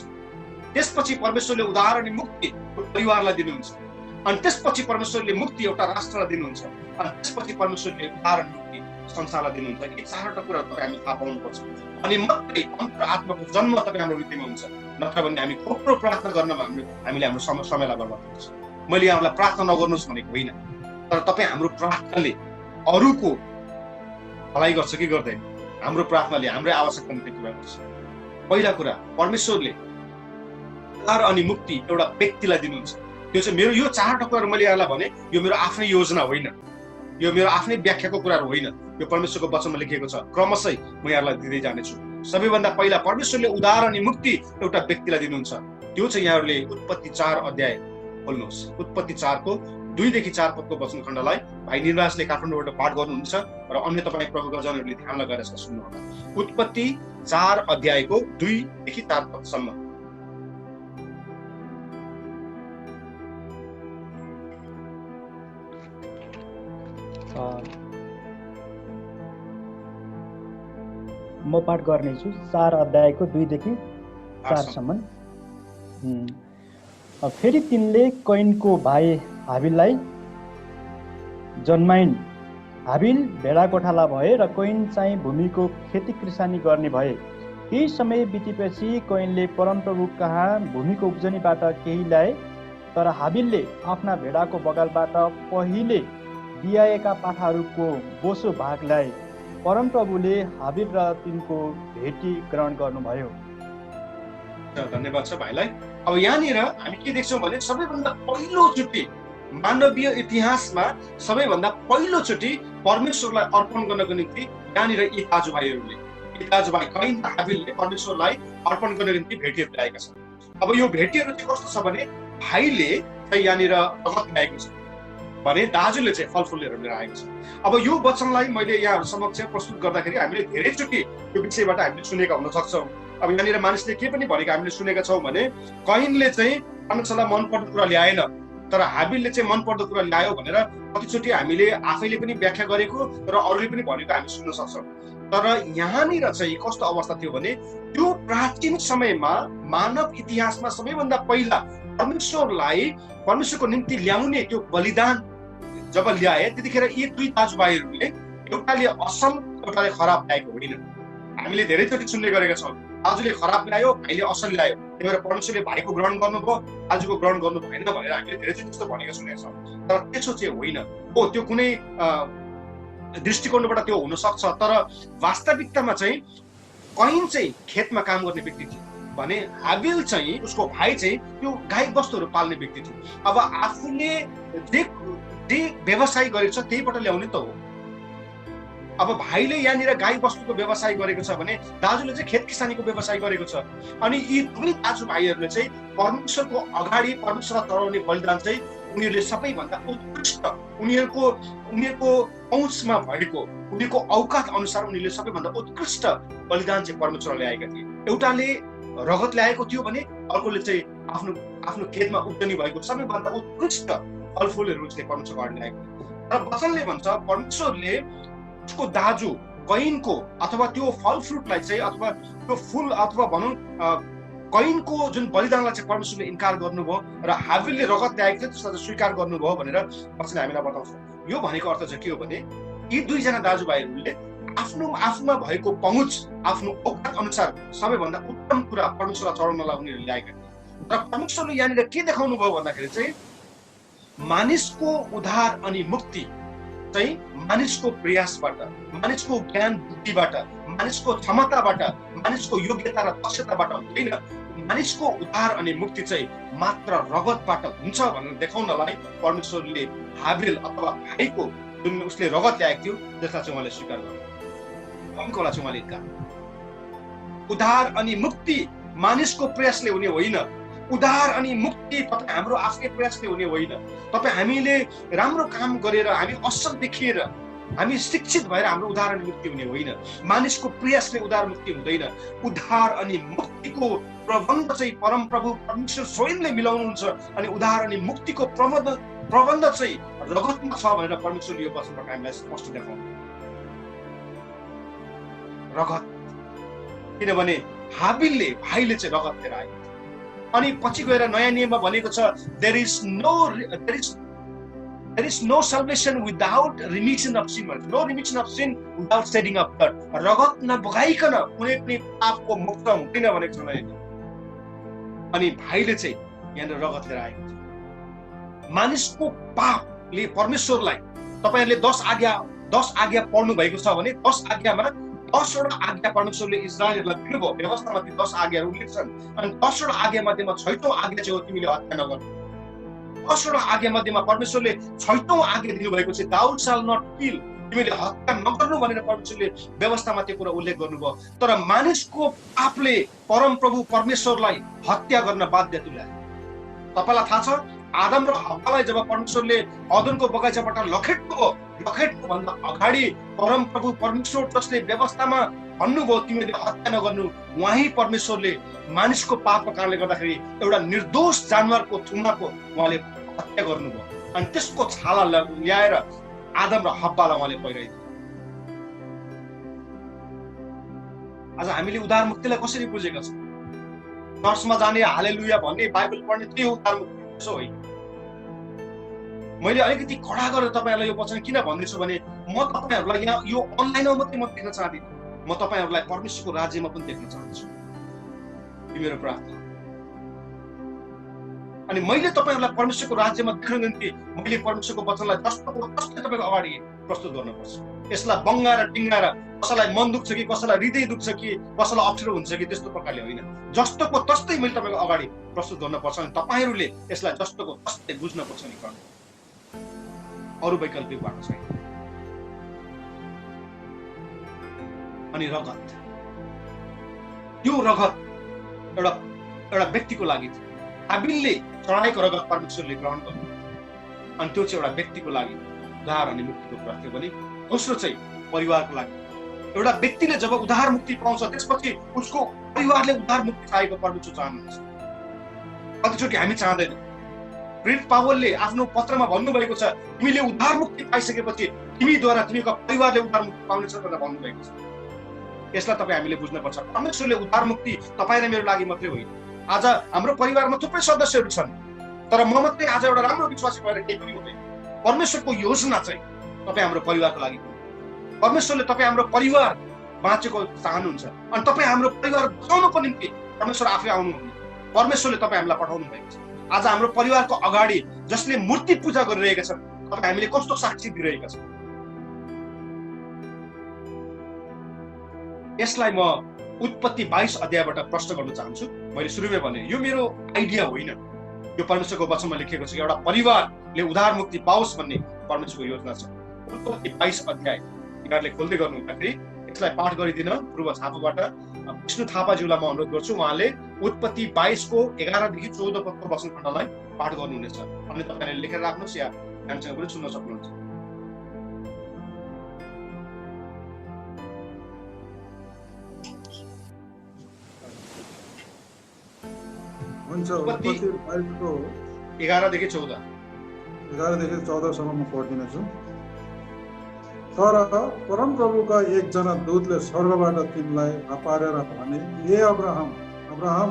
त्यसपछि परमेश्वरले उद्धार अनि मुक्ति परिवारलाई दिनुहुन्छ, अनि त्यसपछि परमेश्वरले मुक्ति एउटा राष्ट्रलाई दिनुहुन्छ, अनि त्यसपछि परमेश्वरले उद्धार अनि मुक्ति संसारलाई दिनुहुन्छ। यी चारवटा कुराहरू तपाईँ हामी थाहा पाउनुपर्छ। अनि मात्रै अन्तर आत्माको जन्म तपाईँ हाम्रो हृदयमा हुन्छ। नत्र भने हामी खोप्रो प्रार्थना गर्नमा हामीले हाम्रो समयलाई बर्बाद गर्छ। मैले यहाँलाई प्रार्थना नगर्नुहोस् भनेको होइन, तर तपाईँ हाम्रो प्रार्थनाले अरूको भलाइ गर्छ कि गर्दैन? हाम्रो प्रार्थनाले हाम्रै आवश्यकता निम्ति पुरा गर्छ। पहिला कुरा, परमेश्वरले उद्धार अनि मुक्ति एउटा व्यक्तिलाई दिनुहुन्छ। त्यो चाहिँ मेरो यो चारवटा कुराहरू मैले यहाँलाई भने यो मेरो आफ्नै योजना होइन, यो मेरो आफ्नै व्याख्याको कुराहरू होइन। यो परमेश्वरको वचनमा लेखिएको छ। क्रमशः म यहाँलाई दिँदै जानेछु। सबैभन्दा पहिला परमेश्वरले उद्धार अनि मुक्ति एउटा व्यक्तिलाई दिनुहुन्छ। त्यो चाहिँ यहाँहरूले उत्पत्ति 4 अध्याय खोल्नुहोस्। उत्पत्ति 4को 2 देखि 4 पदको वचन खण्डलाई भाइ निर्वासले काठमाडौँबाट पाठ गर्नुहुन्छ र अन्य तपाईँ प्रभुका जनहरूले ध्यान लगाएर यसलाई सुन्नुहोला। उत्पत्ति 4 अध्यायको 2 देखि 4 पदसम्म। म पाठ गर्नेछु 4 अध्यायको 2 देखि 4सम्म। फेरि तिनले कैनको भाइ हाबिललाई जन्माइन्। हाबिल भेडा गोठाला भए र कैन चाहिँ भूमिको खेती कृषानी गर्ने भए। केही समय बितेपछि कैनले परमप्रभु कहाँ भूमिको उब्जनीबाट केही ल्याए। तर हाबिलले आफ्ना भेडाको बगालबाट पहिले दियाएका पाठाहरूको बोसो भाग ल्याए। परमप्रभुले हाबिल र तिनको भेटी ग्रहण गर्नुभयो। धन्यवाद छ भाइलाई। अब यहाँनिर हामी के देख्छौँ भने सबैभन्दा पहिलोचोटि मानवीय इतिहासमा सबैभन्दा पहिलोचोटि परमेश्वरलाई अर्पण गर्नको निम्ति यहाँनिर यी दाजुभाइहरूले कैन र हाबिलले परमेश्वरलाई अर्पण गर्नको निम्ति भेटीहरू ल्याएका छन्। अब यो भेटीहरू चाहिँ कस्तो छ भने भाइले चाहिँ यहाँनिर रगत ल्याएको छ भने दाजुले चाहिँ फलफुलहरू लिएर आएको छ। अब यो वचनलाई मैले यहाँहरू समक्ष प्रस्तुत गर्दाखेरि हामीले धेरैचोटि यो विषयबाट हामीले सुनेका हुन सक्छौँ। अब यहाँनिर मानिसले के पनि भनेको हामीले सुनेका छौँ भने कैनले चाहिँ परमेश्वरलाई मनपर्दो कुरा ल्याएन तर हाबिलले चाहिँ मनपर्दो कुरा ल्यायो भनेर कतिचोटि हामीले आफैले पनि व्याख्या गरेको र अरूले पनि भनेको हामी सुन्न सक्छौँ। तर यहाँनिर चाहिँ कस्तो अवस्था थियो भने त्यो प्राचीन समयमा मानव इतिहासमा सबैभन्दा पहिला परमेश्वरको निम्ति ल्याउने त्यो बलिदान जब ल्याए त्यतिखेर यी दुई दाजुभाइहरूले एउटाले असल एउटाले खराब ल्याएको होइन। हामीले धेरैचोटि सुन्ने गरेका छौँ दाजुले खराब ल्यायो भाइले असल ल्यायो, त्यही भएर परमेश्वरले भाइको ग्रहण गर्नुभयो दाजुको ग्रहण गर्नु भएन भनेर हामीले धेरैचोटि त्यस्तो भनेको सुनेका छौँ। तर त्यसो चाहिँ होइन हो, त्यो कुनै दृष्टिकोणबाट त्यो हुन सक्छ। तर वास्तविकतामा चाहिँ कैन चाहिँ खेतमा काम गर्ने व्यक्ति थियो भने हाबिल चाहिँ उसको भाइ चाहिँ त्यो गाई बस्तुहरू पाल्ने व्यक्ति थियो। अब आफूले जे व्यवसाय गरेको छ त्यहीबाट ल्याउने त हो। अब भाइले यहाँनिर गाई बस्तुको व्यवसाय गरेको छ भने दाजुले चाहिँ खेत किसानीको व्यवसाय गरेको छ। अनि यी दुवै दाजुभाइहरूले चाहिँ परमेश्वरको अगाडि परमेश्वरलाई चढाउने बलिदान चाहिँ उनीहरूले सबैभन्दा उत्कृष्ट उनीहरूको पहुँचमा भएको उनीहरूको औकात अनुसार उनीहरूले सबैभन्दा उत्कृष्ट बलिदान चाहिँ परमेश्वर ल्याएका थिए। एउटाले रगत ल्याएको थियो भने अर्कोले चाहिँ आफ्नो खेतमा उब्जनी भएको सबैभन्दा उत्कृष्ट फलफुलहरू चाहिँ परमेश्वर अगाडि ल्याएको थियो। र वचनले भन्छ परमेश्वरले उसको दाजु कैनको अथवा त्यो फल फ्रुटलाई चाहिँ अथवा त्यो फुल अथवा भनौँ कैनको जुन बलिदानलाई चाहिँ परमेश्वरले इन्कार गर्नुभयो र हाबिलले रगत ल्याएको थियो त्यसलाई स्वीकार गर्नुभयो भनेर वचनले हामीलाई बताउँछ। यो भनेको अर्थ चाहिँ के हो भने यी दुईजना दाजुभाइहरूले आफूमा भएको पहुँच आफ्नो औकात अनुसार सबैभन्दा उत्तम कुरा परमेश्वरलाई चढाउनलाई उनीहरूले ल्याएका थिए। र परमेश्वरले यहाँनिर के देखाउनु भयो भन्दाखेरि चाहिँ मानिसको उद्धार अनि मुक्ति चाहिँ मानिसको प्रयासबाट, मानिसको ज्ञान बुद्धिबाट, मानिसको क्षमताबाट, मानिसको योग्यता र दक्षताबाट हुँदैन। मानिसको उद्धार अनि मुक्ति चाहिँ मात्र रगतबाट हुन्छ भनेर देखाउनलाई परमेश्वरले हाबिल अथवा भाइको जुन उसले रगत ल्याएको थियो त्यसलाई चाहिँ उहाँले स्वीकार गर्नु उहाँलाई चाहिँ उहाँले इन्कार। उद्धार अनि मुक्ति मानिसको प्रयासले हुने होइन। उद्धार अनि मुक्ति तपाईँ हाम्रो आफ्नै प्रयासले हुने होइन। तपाईँ हामीले राम्रो काम गरेर हामी असल देखिएर हामी शिक्षित भएर हाम्रो उद्धार अनि मुक्ति हुने होइन। मानिसको प्रयासले उद्धार मुक्ति हुँदैन। उद्धार अनि मुक्तिको प्रबन्ध चाहिँ परमप्रभु परमेश्वर स्वयंले मिलाउनुहुन्छ अनि उद्धार अनि मुक्तिको प्रबन्ध चाहिँ रगतमा छ भनेर परमेश्वरले यो वचनबाट हामीलाई स्पष्ट देखाउनु। रगत किनभने हाबिलले भाइले चाहिँ रगत लिएर आएको अनि पछि गएर नयाँ नियममा भनेको छ there is no salvation without remission of sin, no remission of sin without shedding of blood। रगत नबगाइकन कुनै पनि पापको मुक्त हुँदैन भनेको छ नयाँ। अनि भाइले चाहिँ यहाँनिर रगत लिएर आएको छ। मानिसको पापले परमेश्वरलाई तपाईहरुले 10 आज्ञा पढ्नु भएको छ भने 10 आज्ञामा 10 वटा आज्ञा परमेश्वरले इस्राएललाई दिनुभयो। व्यवस्थामा ती 10 आज्ञाहरू उल्लेख छन् अनि 10 वटा आज्ञा मध्येमा 6औं आज्ञा चाहिँ हो तिमीले हत्या नगर्नु। 10 वटा आज्ञा मध्येमा परमेश्वरले 6औं आज्ञा दिनुभएको चाहिँ thou shall not kill, तिमीले हत्या नगर्नु भनेर परमेश्वरले व्यवस्थामा त्यो कुरा उल्लेख गर्नुभयो। तर मानिसको पापले परमप्रभु परमेश्वरलाई हत्या गर्न बाध्य तुल्यायो। तपाईलाई थाहा छ आदम र हव्वालाई जब परमेश्वरले अदनको बगैँचाबाट लखेट्नुभयो, लखेट्नु भन्दा अगाडि परमप्रभु परमेश्वर जसले व्यवस्थामा भन्नुभयो तिमीले हत्या नगर्नु, उहाँ परमेश्वरले मानिसको पापको कारणले गर्दाखेरि एउटा निर्दोष जानवरको थुमाको उहाँले हत्या गर्नुभयो अनि त्यसको छाला ल्याएर आदम र हव्वालाई उहाँले पहिराइदियो। आज हामीले उद्धार मुक्तिलाई कसरी बुझेका छौँ? चर्चमा जाने हालेलुया भन्ने बाइबल पढ्ने त्यो उद्धार मुक्ति होइन। मैले अलिकति कडा गरेर तपाईहरुलाई यो वचन किन भन्दैछु भने म तपाईहरुलाई यहाँ यो अनलाइनमा मात्रै म देख्न चाहदिन, म तपाईहरुलाई परमेश्वरको राज्यमा पनि देख्न चाहन्छु। यो मेरो प्रार्थना। अनि मैले तपाईँहरूलाई परमेश्वरको राज्यमा देख्न निम्ति मैले परमेश्वरको वचनलाई जस्तोको तस्तै तपाईँको अगाडि प्रस्तुत गर्नुपर्छ। यसलाई बङ्गाएर टिङ्गाएर कसैलाई मन दुख्छ कि कसैलाई हृदय दुख्छ कि कसैलाई अप्ठ्यारो हुन्छ कि त्यस्तो प्रकारले होइन, जस्तोको तस्तै मैले तपाईँको अगाडि प्रस्तुत गर्नुपर्छ। अनि तपाईँहरूले यसलाई जस्तोको तस्तै बुझ्नुपर्छ नि गर्नु, अरू वैकल्पिक बाटो छैन। अनि रगत, यो रगत एउटा व्यक्तिको लागि थियो। हाबिलले चढाएको रगत परमेश्वरले ग्रहण गर्नु, अनि त्यो चाहिँ एउटा व्यक्तिको लागि उद्धार अनि मुक्तिको कुरा थियो भने दोस्रो चाहिँ परिवारको लागि। एउटा व्यक्तिले जब उद्धार मुक्ति पाउँछ त्यसपछि उसको परिवारले उद्धार मुक्ति चाहेको परमेश्वर चाहनुहुन्छ। कतिचोटि हामी चाहँदैनौँ। प्रेरित पावलले आफ्नो पत्रमा भन्नुभएको छ, तिमीले उद्धार मुक्ति पाइसकेपछि तिमीद्वारा तिमीको परिवारले उद्धार मुक्ति पाउनेछ भनेर भन्नुभएको छ। यसलाई तपाईँ हामीले बुझ्नुपर्छ। परमेश्वरले उद्धार मुक्ति तपाईँ र मेरो लागि मात्रै होइन। आज हाम्रो परिवारमा थुप्रै सदस्यहरू छन्, तर म मात्रै आज एउटा राम्रो विश्वासी भएर केही पनि हुँदैन। परमेश्वरको योजना चाहिँ तपाईँ हाम्रो परिवारको लागि। परमेश्वरले तपाईँ हाम्रो परिवार बाँचेको चाहनुहुन्छ अनि तपाईँ हाम्रो परिवार बचाउनको निम्ति परमेश्वर आफै आउनुहुन्न। परमेश्वरले तपाईँ हामीलाई पठाउनु भएको छ। आज हाम्रो परिवारको अगाडि जसले मूर्ति पूजा गरिरहेका छन्, तपाईँ हामीले कस्तो साक्षी दिइरहेका छौँ। यसलाई म उत्पत्ति 22 अध्यायबाट प्रश्न गर्न चाहन्छु। मैले सुरुमै भने यो मेरो आइडिया होइन, यो परमेश्वरको वचनमा लेखिएको छ कि एउटा परिवारले उद्धार मुक्ति पाओस् भन्ने परमेश्वरको योजना छ। उत्पत्ति 22 अध्याय यिनीहरूले खोल्दै गर्नु हुँदाखेरि यसलाई पाठ गरिदिन पूर्व छापाबाट विष्णु थापाज्यूलाई म अनुरोध गर्छु। उहाँले उत्पत्ति 22 को 11 देखि 14 पदको वचनखण्डलाई पाठ गर्नुहुनेछ। अनि तपाईँले लेखेर राख्नुहोस् या ध्यानसँग पनि सुन्न सक्नुहुन्छ। हुन्छ। उत्पत्ति 22 को 11 देखि 14 सम्म म पढ्दिनेछु। तर परमप्रभुका एकजना दूतले स्वर्गबाट तिनलाई हपारेर भने, हे अब्राहम, अब्राहम।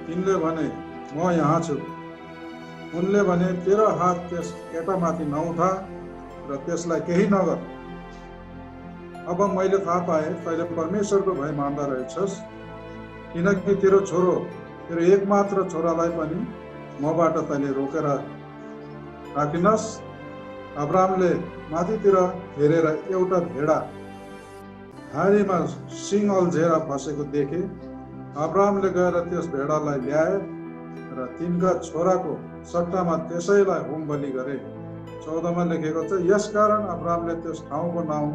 तिनले भने, म यहाँ छु। उनले भने, तेरो हात त्यस केटामाथि नउठा र त्यसलाई केही नगर। अब मैले थाहा पाएँ तैँले परमेश्वरको भय मान्दा रहेछस्, किनकि तेरो छोरो, तेरो एकमात्र छोरालाई पनि मबाट तैँले रोकेर राखिनस्। अब्राहमले माथितिर हेरेर एउटा भेडा हारीमा सिङ अल्झेर फसेको देखे। अब्राहमले गएर त्यस भेडालाई ल्याए र तिनका छोराको सट्टामा त्यसैलाई होम बलि गरे। 14 मा लेखेको छ, यसकारण अब्राहमले त्यस ठाउँको नाउँ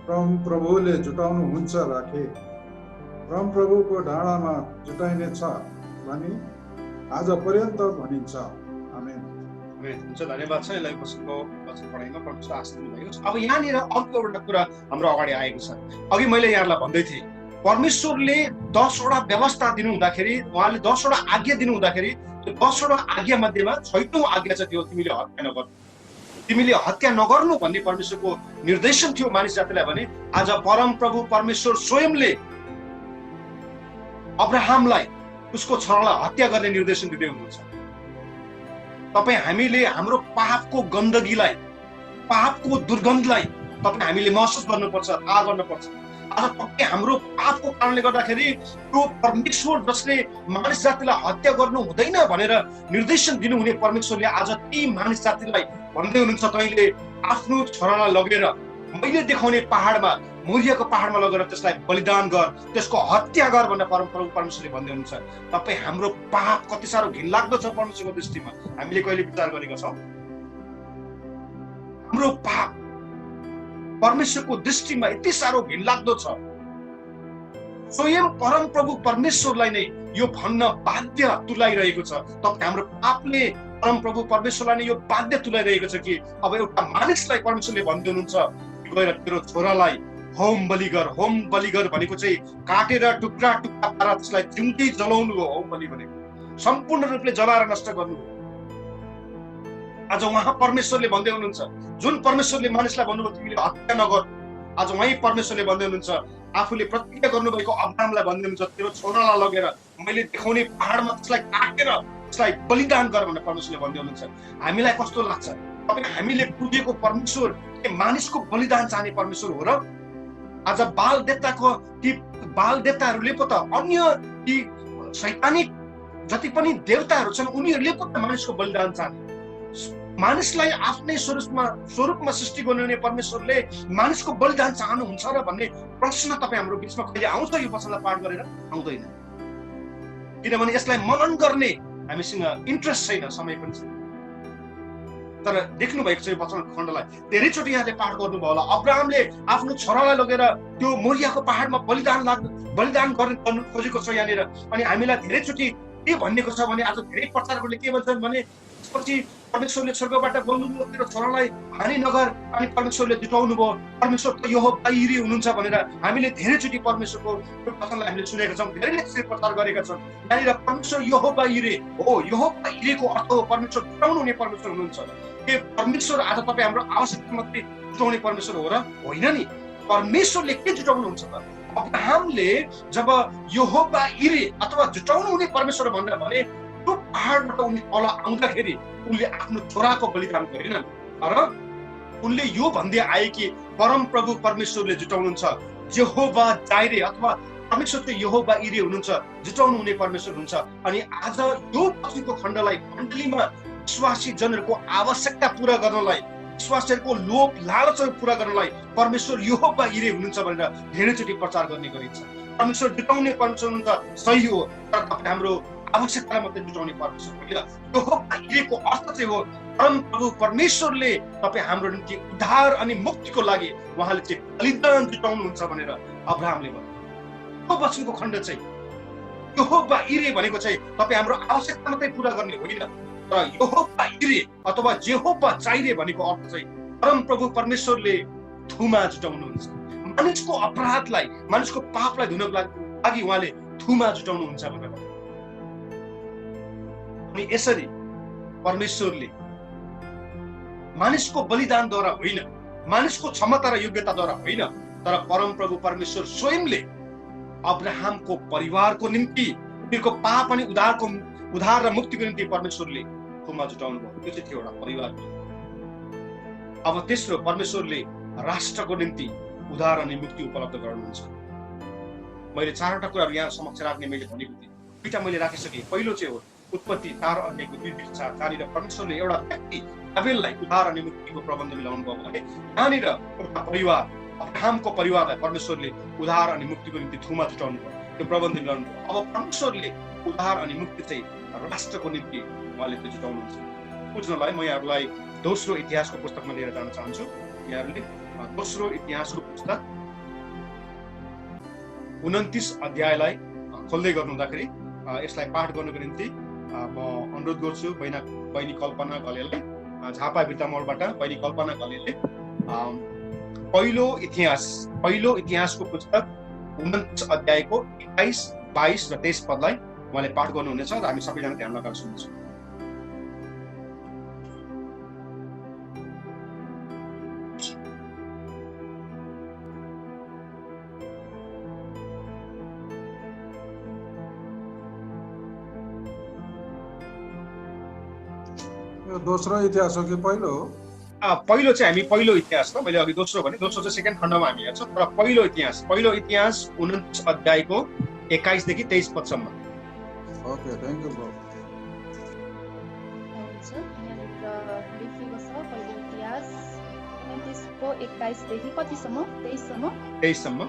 परमप्रभुले जुटाउनुहुन्छ राखे। परमप्रभुको डाँडामा जुटाइनेछ भनी आज पर्यन्त भनिन्छ। आमेन। हुन्छ, धन्यवाद छ यसलाई वचनको वचन पढाइमा परमेश्वर आशीष दिनुभएको छ। अब यहाँनिर अर्को एउटा कुरा हाम्रो अगाडि आएको छ। अघि मैले यहाँलाई भन्दै थिएँ, परमेश्वरले 10 वटा व्यवस्था दिनु हुँदाखेरि, उहाँले 10 वटा आज्ञा दिनु हुँदाखेरि त्यो 10 वटा आज्ञा मध्येमा 6औं आज्ञा चाहिँ थियो, तिमीले हत्या नगर्नु। तिमीले हत्या नगर्नु भन्ने परमेश्वरको निर्देशन थियो मानिस जातिलाई भने आज परमप्रभु परमेश्वर स्वयंले अब्राहमलाई उसको छोरालाई हत्या गर्ने निर्देशन दिँदै हुनुहुन्छ। तपाईँ हामीले हाम्रो पापको गन्दगीलाई, पापको दुर्गन्धलाई तपाईँ हामीले महसुस गर्नुपर्छ, थाहा गर्नुपर्छ। आज तपाईँ हाम्रो पापको कारणले गर्दाखेरि त्यो परमेश्वर जसले मानिस जातिलाई हत्या गर्नु हुँदैन भनेर निर्देशन दिनुहुने परमेश्वरले आज ती मानिस जातिलाई भन्दै हुनुहुन्छ, तैँले आफ्नो छोरालाई लगेर मैले देखाउने पहाडमा, मोरियाको पहाडमा लगेर त्यसलाई बलिदान गर, त्यसको हत्या गर भनेर परमप्रभु परमेश्वरले भन्दै हुनुहुन्छ। तपाईँ हाम्रो पाप कति साह्रो घिनलाग्दो छ परमेश्वरको दृष्टिमा, हामीले कहिले विचार गरेका छौँ? हाम्रो पाप परमेश्वरको दृष्टिमा यति साह्रो घिनलाग्दो छ। स्वयं परमप्रभु परमेश्वरलाई नै यो भन्न बाध्य तुल्याइरहेको छ। तपाईँ हाम्रो पापले परमप्रभु परमेश्वरलाई नै यो बाध्य तुल्याइरहेको छ कि अब एउटा मानिसलाई परमेश्वरले भन्दै हुनुहुन्छ, गएर तेरो छोरालाई होम बलि गर। होम बलि गर भनेको चाहिँ काटेर टुक्रा टुक्रा पारेर त्यसलाई जिउँदै जलाउनु हो। होम बलि भनेको सम्पूर्ण रूपले जलाएर नष्ट गर्नु हो। आज उहाँ परमेश्वरले भन्दै हुनुहुन्छ, जुन परमेश्वरले मानिसलाई भन्नुभयो तिमीले हत्या नगर, आज उहाँ परमेश्वरले भन्दै हुनुहुन्छ, आफूले प्रतिज्ञा गर्नुभएको अब्राहमलाई भन्दै हुनुहुन्छ, तेरो छोरालाई लगेर मैले देखाउने पहाडमा त्यसलाई काटेर त्यसलाई बलिदान गर भनेर परमेश्वरले भन्दै हुनुहुन्छ। हामीलाई कस्तो लाग्छ? तपाईँ हामीले पुगेको परमेश्वर मानिसको बलिदान चाहने परमेश्वर हो र? आज बाल देवताको ती बाल देवताहरूले पो त अन्य ती शैतानिक जति पनि देवताहरू छन् उनीहरूले पनि मानिसको बलिदान चाहे। मानिसलाई आफ्नै स्वरूपमा सृष्टि गर्नुहुने परमेश्वरले मानिसको बलिदान चाहनुहुन्छ र भन्ने प्रश्न तपाईँ हाम्रो बिचमा कहिले आउँछ यो वचनलाई पाठ गरेर? आउँदैन, किनभने यसलाई मनन गर्ने हामीसँग इन्ट्रेस्ट छैन, समय पनि छैन। तर देख्नु भएको छ यो वचन खण्डलाई धेरैचोटि यहाँले पाठ गर्नुभयो होला। अब्राहमले आफ्नो छोरालाई लगेर त्यो मोरियाको पहाडमा बलिदान गर्नु खोजेको छ यहाँनिर। अनि हामीलाई धेरैचोटि के भनिएको छ भने आज धेरै प्रचारकहरूले के भन्छन् भने त्यसपछि परमेश्वरले स्वर्गबाट बोल्नु मेरो छोरालाई हानि नगर, अनि परमेश्वरले जुटाउनु भयो, परमेश्वर त यहोवा इरे हुनुहुन्छ भनेर हामीले धेरैचोटि परमेश्वरको त्यो वचनलाई हामीले सुनेका छौँ, धेरैले त्यसरी प्रचार गरेका छन्। यहाँनिर परमेश्वर यहोवा इरे हो, यहोवा इरेको अर्थ हो परमेश्वर जुटाउनु हुने परमेश्वर हुनुहुन्छ। के परमेश्वर आज तपाईँ हाम्रो आवश्यकता मात्रै जुटाउने परमेश्वर हो र? होइन नि। परमेश्वरले के जुटाउनुहुन्छ त? अब्राहमले जब यहोवा इरे अथवा जुटाउनु हुने परमेश्वर भनेर भने त्यो पहाडबाट उनी तल आउँदाखेरि उनले आफ्नो छोराको बलिदान गरेनन्, तर उनले यो भन्दै आए कि परम प्रभु परमेश्वरले जुटाउनुहुन्छ, यहोवा जाइरे अथवा परमेश्वर चाहिँ यहोवा इरे हुनुहुन्छ, जुटाउनु हुने परमेश्वर हुन्छ। अनि आज यो पछिको खण्डलाई मण्डलीमा विश्वासी जनहरूको आवश्यकता पूरा गर्नलाई, विश्वासीहरूको लोभ लालचहरू पूरा गर्नलाई परमेश्वर यहोवा इरे हुनुहुन्छ भनेर धेरैचोटि प्रचार गर्ने गरिन्छ। परमेश्वर जुटाउने परमेश्वर हुनुहुन्छ, सही हो, तर तपाईँ हाम्रो आवश्यकता मात्रै जुटाउने परमेश्वर होइन। यहोवा इरेको अर्थ चाहिँ हो परम प्रभु परमेश्वरले तपाईँ हाम्रो निम्ति उद्धार अनि मुक्तिको लागि उहाँले चाहिँ बलिदान जुटाउनुहुन्छ भनेर अब्राहमले भन्यो। यो वचनको खण्ड चाहिँ यहोवा इरे भनेको चाहिँ तपाईँ हाम्रो आवश्यकता मात्रै पूरा गर्ने होइन, तर यहोवा इरे अथवा जेहोवा जाइरे भनेको अर्थ चाहिँ परम प्रभु परमेश्वरले थुमा जुटाउनुहुन्छ। मानिसको अपराधलाई, मानिसको पापलाई धुनको लागि उहाँले थुमा जुटाउनुहुन्छ भनेर। अनि यसरी परमेश्वरले मानिसको बलिदानद्वारा होइन, मानिसको क्षमता र योग्यताद्वारा होइन, तर परम प्रभु परमेश्वर स्वयंले अब्राहमको परिवारको निम्ति उनीहरूको पाप अनि उद्धार र मुक्तिको निम्ति परमेश्वरले थुमा जुटाउनु भयो। त्यो चाहिँ थियो एउटा परिवार। अब तेस्रो, परमेश्वरले राष्ट्रको निम्ति उद्धार अनि मुक्ति उपलब्ध गराउनुहुन्छ। मैले चारवटा कुराहरू यहाँ समक्ष राख्ने मैले भनेको थिएँ, दुईटा मैले राखिसकेँ। पहिलो चाहिँ हो उत्पत्ति 4 अध्यायको 2-4, जहाँनिर परमेश्वरले एउटा व्यक्ति हाबेललाई उद्धार अनि मुक्तिको प्रबन्ध मिलाउनु भयो भने यहाँनिर एउटा परिवार अब्राहमको परिवारलाई परमेश्वरले उद्धार अनि मुक्तिको निम्ति थुमा जुटाउनु भयो, त्यो प्रबन्ध मिलाउनु भयो। अब परमेश्वरले उद्धार अनि मुक्ति चाहिँ राष्ट्रको निम्ति उहाँले त्यो जुटाउनुहुन्छ। बुझ्नलाई म यहाँहरूलाई दोस्रो इतिहासको पुस्तकमा लिएर जान चाहन्छु। यहाँहरूले दोस्रो इतिहासको पुस्तक 29 अध्यायलाई खोल्दै गर्नुहुँदाखेरि यसलाई पाठ गर्नुको निम्ति म अनुरोध गर्छु बहिनी कल्पना घलेललाई, झापा बिर्तामोडबाट बहिनी कल्पना घलेलले पहिलो इतिहासको पुस्तक 29 अध्यायको 21, 22 र 23 पदलाई उहाँले पाठ गर्नुहुनेछ र हामी सबैजना ध्यान लगाएर सुन्नेछौँ। दोस्रो इतिहास हो कि पहिलो हो? पहिलो चाहिँ हामी पहिलो इतिहास हो, मैले अघि दोस्रो भने, दोस्रो चाहिँ सेकेन्ड खण्डमा हामी हेर्छौँ, तर पहिलो इतिहास 29 अध्यायको 21 देखि 23 पदसम्म। Okay, thank you bro. लेखिएको छ पहिलो इतिहास 29 को 21 देखि कतिसम्म? 23सम्म।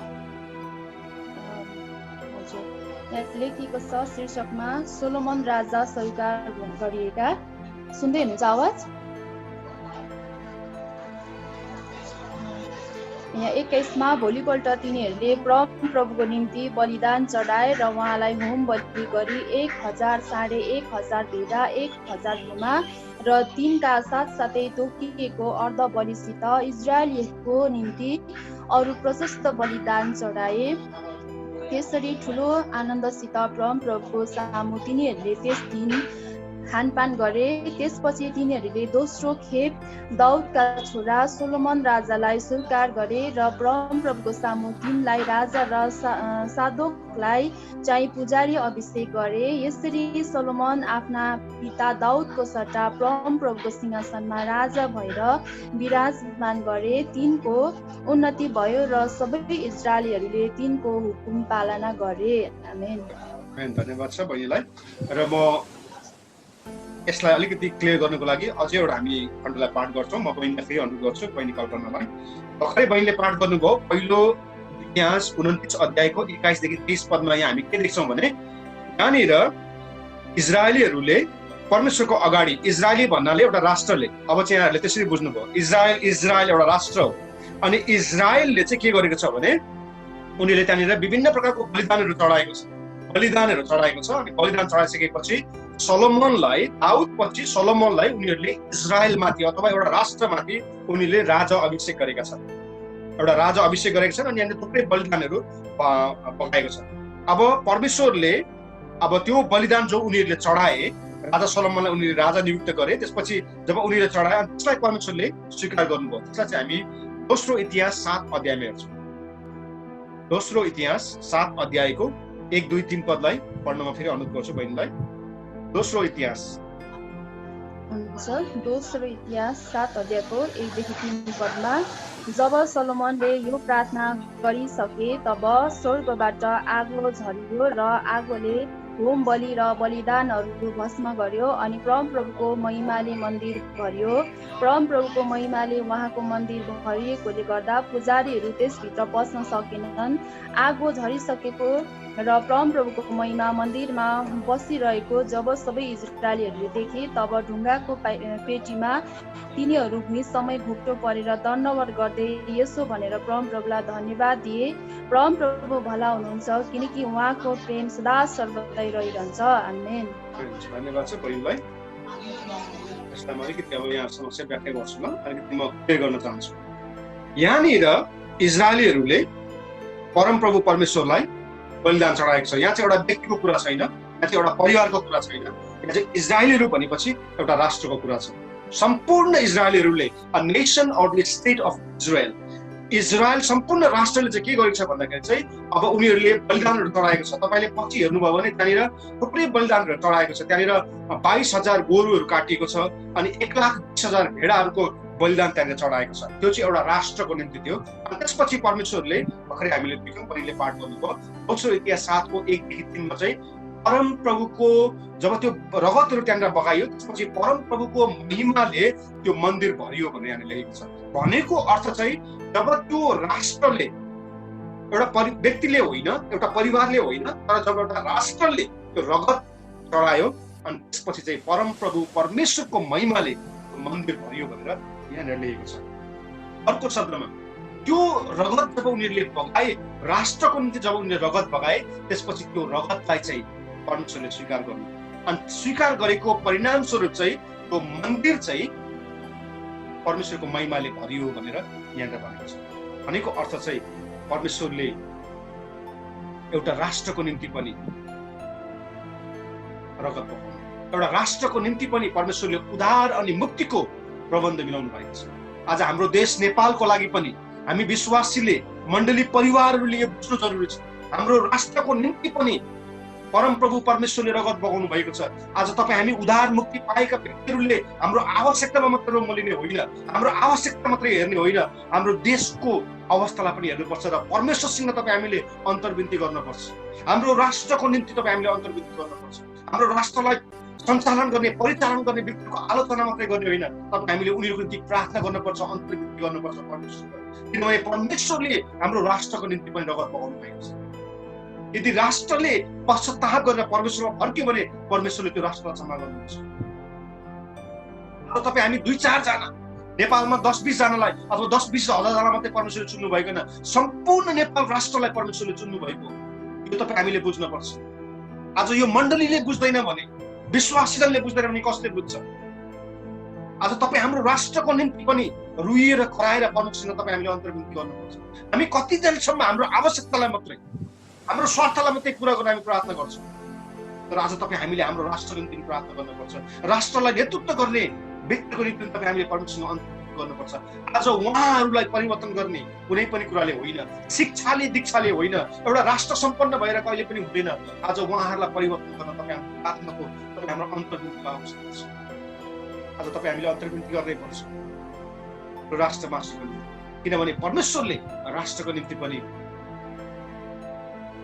हजुर, यहाँ लेखिएको छ शीर्षकमा सोलोमन राजा स्वीकार गरिएका। सुन्दै हुनुहुन्छ आवाज? यहाँ 21मा भोलिपल्ट तिनीहरूले परम प्रभुको निम्ति बलिदान चढाए र उहाँलाई होम बलि गरी 1000 साढे 1000 भेडा 1000 हिमा र 3 का साथसाथै तोकिएको अर्ध बलिसित इजरायलीको निम्ति अरू प्रशस्त बलिदान चढाए। त्यसरी ठुलो आनन्दसित परम प्रभुको सामु तिनीहरूले त्यस दिन खानपान गरे। त्यसपछि तिनीहरूले दोस्रो खेप दाउदका छोरा सोलोमन राजालाई स्वीकार गरे र परम प्रभुको सामु तिनलाई राजा र सादोकलाई चाहिँ पुजारी अभिषेक गरे। यसरी सोलोमन आफ्ना पिता दाउदको सट्टा परम प्रभुको सिंहासनमा राजा भएर विराजमान गरे। तिनको उन्नति भयो र सबै इजरायलीहरूले तिनको हुकुम पालना गरे। आमेन। धन्यवाद छ बहिनीलाई। र म यसलाई अलिकति क्लियर गर्नको लागि अझै एउटा हामी खण्डलाई पाठ गर्छौँ। म बहिनीलाई फेरि अनुरोध गर्छु, बहिनी कल्पनालाई। भर्खरै बहिनीले पाठ गर्नुभयो पहिलो इतिहास 29 अध्यायको 21 देखि 30 पदमा यहाँ हामी के देख्छौँ भने यहाँनिर इजरायलीहरूले परमेश्वरको अगाडि, इजरायली भन्नाले एउटा राष्ट्रले, अब चाहिँ यहाँहरूले त्यसरी बुझ्नुभयो, इजरायल एउटा राष्ट्र हो। अनि इजरायलले चाहिँ के गरेको छ भने उनीहरूले त्यहाँनिर विभिन्न प्रकारको बलिदानहरू चढाएको छ। अनि बलिदान चढाइसकेपछि दाउदपछि सोलोमनलाई उनीहरूले इजरायलमाथि अथवा एउटा राष्ट्रमाथि उनीहरूले राजा अभिषेक गरेका छन्। अनि यहाँनिर थुप्रै बलिदानहरू पकाएको छ। अब परमेश्वरले अब त्यो बलिदान जो उनीहरूले चढाए, राजा सोलोमनलाई उनीहरूले राजा नियुक्त गरे, त्यसपछि जब उनीहरूले चढाए त्यसलाई परमेश्वरले स्वीकार गर्नुभयो। त्यसलाई चाहिँ हामी दोस्रो इतिहास 7 अध्यायमा हेर्छौँ। दोस्रो इतिहास 7 अध्यायको 1, 2, 3 पदलाई पढ्नमा फेरि अनुरोध गर्छु बहिनीलाई। दोस्रो इतिहास 7 अध्यायको 1 देखि 3 पदमा जब सोलोमनले यो प्रार्थना गरिसके तब स्वर्गबाट आगो झरियो र आगोले होम बलि र बलिदानहरू भस्म गर्यो। अनि परमप्रभुको महिमाले मन्दिर भरियो। परमप्रभुको महिमाले उहाँको मन्दिर भरिएकोले गर्दा पुजारीहरू त्यसभित्र पस्न सकेनन्। आगो झरिसकेको र परमप्रभुको महिमा मन्दिरमा बसिरहेको जब सबै इजरायलीहरूले देखे तब ढुङ्गाको पेटीमा तिनीहरू भुइँसम्मै घुप्टो परेर दण्डवत गर्दै यसो भनेर परमप्रभुलाई धन्यवाद दिए, परमप्रभु भला हुनुहुन्छ किनकि उहाँको प्रेम सदा सर्वदै रहिरहन्छ। आमेन। धन्यवाद छ बहिनीलाई। यसलाई म अलिकति अब यहाँ समस्या व्याख्या गर्छु ल, अलिकति म क्लियर गर्न चाहन्छु। यहाँनिर इजरायलीहरूले परमप्रभु परमेश्वरलाई बलिदान चढाएको छ। यहाँ चाहिँ एउटा व्यक्तिको कुरा छैन, यहाँ चाहिँ एउटा परिवारको कुरा छैन, यहाँ चाहिँ इजरायलीहरू भनेपछि एउटा राष्ट्रको कुरा छ। सम्पूर्ण इजरायलीहरूले a nation or the state of Israel सम्पूर्ण राष्ट्रले चाहिँ के गरेको छ भन्दाखेरि चाहिँ अब उनीहरूले बलिदानहरू चढाएको छ। तपाईँले पछि हेर्नुभयो भने त्यहाँनिर थुप्रै बलिदानहरू चढाएको छ। त्यहाँनिर 22,000 गोरुहरू काटिएको छ अनि 1,20,000 भेडाहरूको बलिदान त्यहाँनिर चढाएको छ। त्यो चाहिँ एउटा राष्ट्रको निम्ति थियो। अनि त्यसपछि परमेश्वरले भर्खरै हामीले देख्यौँ, बहिनीले पाठ गर्नुभयो, दोस्रो इतिहास 7को 1 देखि 3 मा चाहिँ परमप्रभुको जब त्यो रगतहरू त्यहाँनिर बगाइयो त्यसपछि परमप्रभुको महिमाले त्यो मन्दिर भरियो भनेर यहाँनिर लेखेको छ। भनेको अर्थ चाहिँ जब त्यो राष्ट्रले, एउटा व्यक्तिले होइन, एउटा परिवारले होइन, तर जब एउटा राष्ट्रले त्यो रगत चढायो अनि त्यसपछि चाहिँ परमप्रभु परमेश्वरको महिमाले मन्दिर भरियो भनेर यहाँनिर लेखेको छ। अर्को शब्दमा त्यो रगत जब उनीहरूले बगाए, राष्ट्रको निम्ति जब उनीहरूले रगत बगाए त्यसपछि त्यो रगतलाई चाहिँ परमेश्वरले स्वीकार गर्नु अनि स्वीकार गरेको परिणामस्वरूप चाहिँ त्यो मन्दिर चाहिँ परमेश्वरको महिमाले भरियो भनेर यहाँनिर भनेको छ। भनेको अर्थ चाहिँ परमेश्वरले एउटा राष्ट्रको निम्ति पनि रगत बगाउनु, एउटा राष्ट्रको निम्ति पनि परमेश्वरले उद्धार अनि मुक्तिको प्रबन्ध मिलाउनु भएको छ। आज हाम्रो देश नेपालको लागि पनि हामी विश्वासीले, मण्डली परिवारहरूले यो बुझ्नु जरुरी छ। हाम्रो राष्ट्रको निम्ति पनि परमप्रभु परमेश्वरले रगत बगाउनु भएको छ। आज तपाईँ हामी उद्धार मुक्ति पाएका व्यक्तिहरूले हाम्रो आवश्यकतामा मात्र मलिने होइन, हाम्रो आवश्यकता मात्रै हेर्ने होइन, हाम्रो देशको अवस्थालाई पनि हेर्नुपर्छ र परमेश्वरसँग तपाईँ हामीले अन्तर्विन्ती गर्नुपर्छ। हाम्रो राष्ट्रको निम्ति तपाईँ हामीले अन्तर्विन्ती गर्नुपर्छ। हाम्रो राष्ट्रलाई सञ्चालन गर्ने, परिचालन गर्ने व्यक्तिको आलोचना मात्रै गर्ने होइन, तपाईँ हामीले उनीहरूको निम्ति प्रार्थना गर्नुपर्छ, अन्तर्विन्ती गर्नुपर्छ परमेश्वर। किनभने परमेश्वरले हाम्रो राष्ट्रको निम्ति पनि रगत बगाउनु भएको छ। यदि राष्ट्रले पश्चाताप गरेर परमेश्वरमा फर्क्यो भने परमेश्वरले त्यो राष्ट्रलाई क्षमा गर्नुहुन्छ। अब तपाईँ हामी 2-4 जना नेपालमा 10-20 जनालाई अथवा 10-20 हजार मात्रै परमेश्वरले चुन्नु भएन, सम्पूर्ण नेपाल राष्ट्रलाई परमेश्वरले चुन्नु भएको, यो तपाईँ हामीले बुझ्नुपर्छ। आज यो मण्डलीले बुझ्दैन भने, विश्वासीजनले बुझ्दैन भने कसले बुझ्छ? आज तपाईँ हाम्रो राष्ट्रको निम्ति पनि रुइएर कराएर परमेश्वरसँग तपाईँ हामीले अन्तर्विन्ती गर्नुपर्छ। हामी कति दिनसम्म हाम्रो आवश्यकतालाई मात्रै, हाम्रो स्वार्थलाई मात्रै पुरा गर्न हामी प्रार्थना गर्छौँ, तर आज तपाईँ हामीले हाम्रो राष्ट्रको निम्ति प्रार्थना गर्नुपर्छ। राष्ट्रलाई नेतृत्व गर्ने व्यक्तिको निम्ति तपाईँ हामीले परमेश्वरसँग अन्तर्विन्ती गर्नुपर्छ। आज उहाँहरूलाई परिवर्तन गर्ने कुनै पनि कुराले होइन, शिक्षाले दीक्षाले होइन, एउटा राष्ट्र सम्पन्न भएर कहिले पनि हुँदैन। आज उहाँहरूलाई परिवर्तन गर्न तपाईँ प्रार्थनाको हाम्रो अन्तर्विन्तीको आवश्यकता छ। आज तपाईँ हामीले अन्तर्विन्ती गर्नै पर्छ राष्ट्रमा, किनभने परमेश्वरले राष्ट्रको निम्ति पनि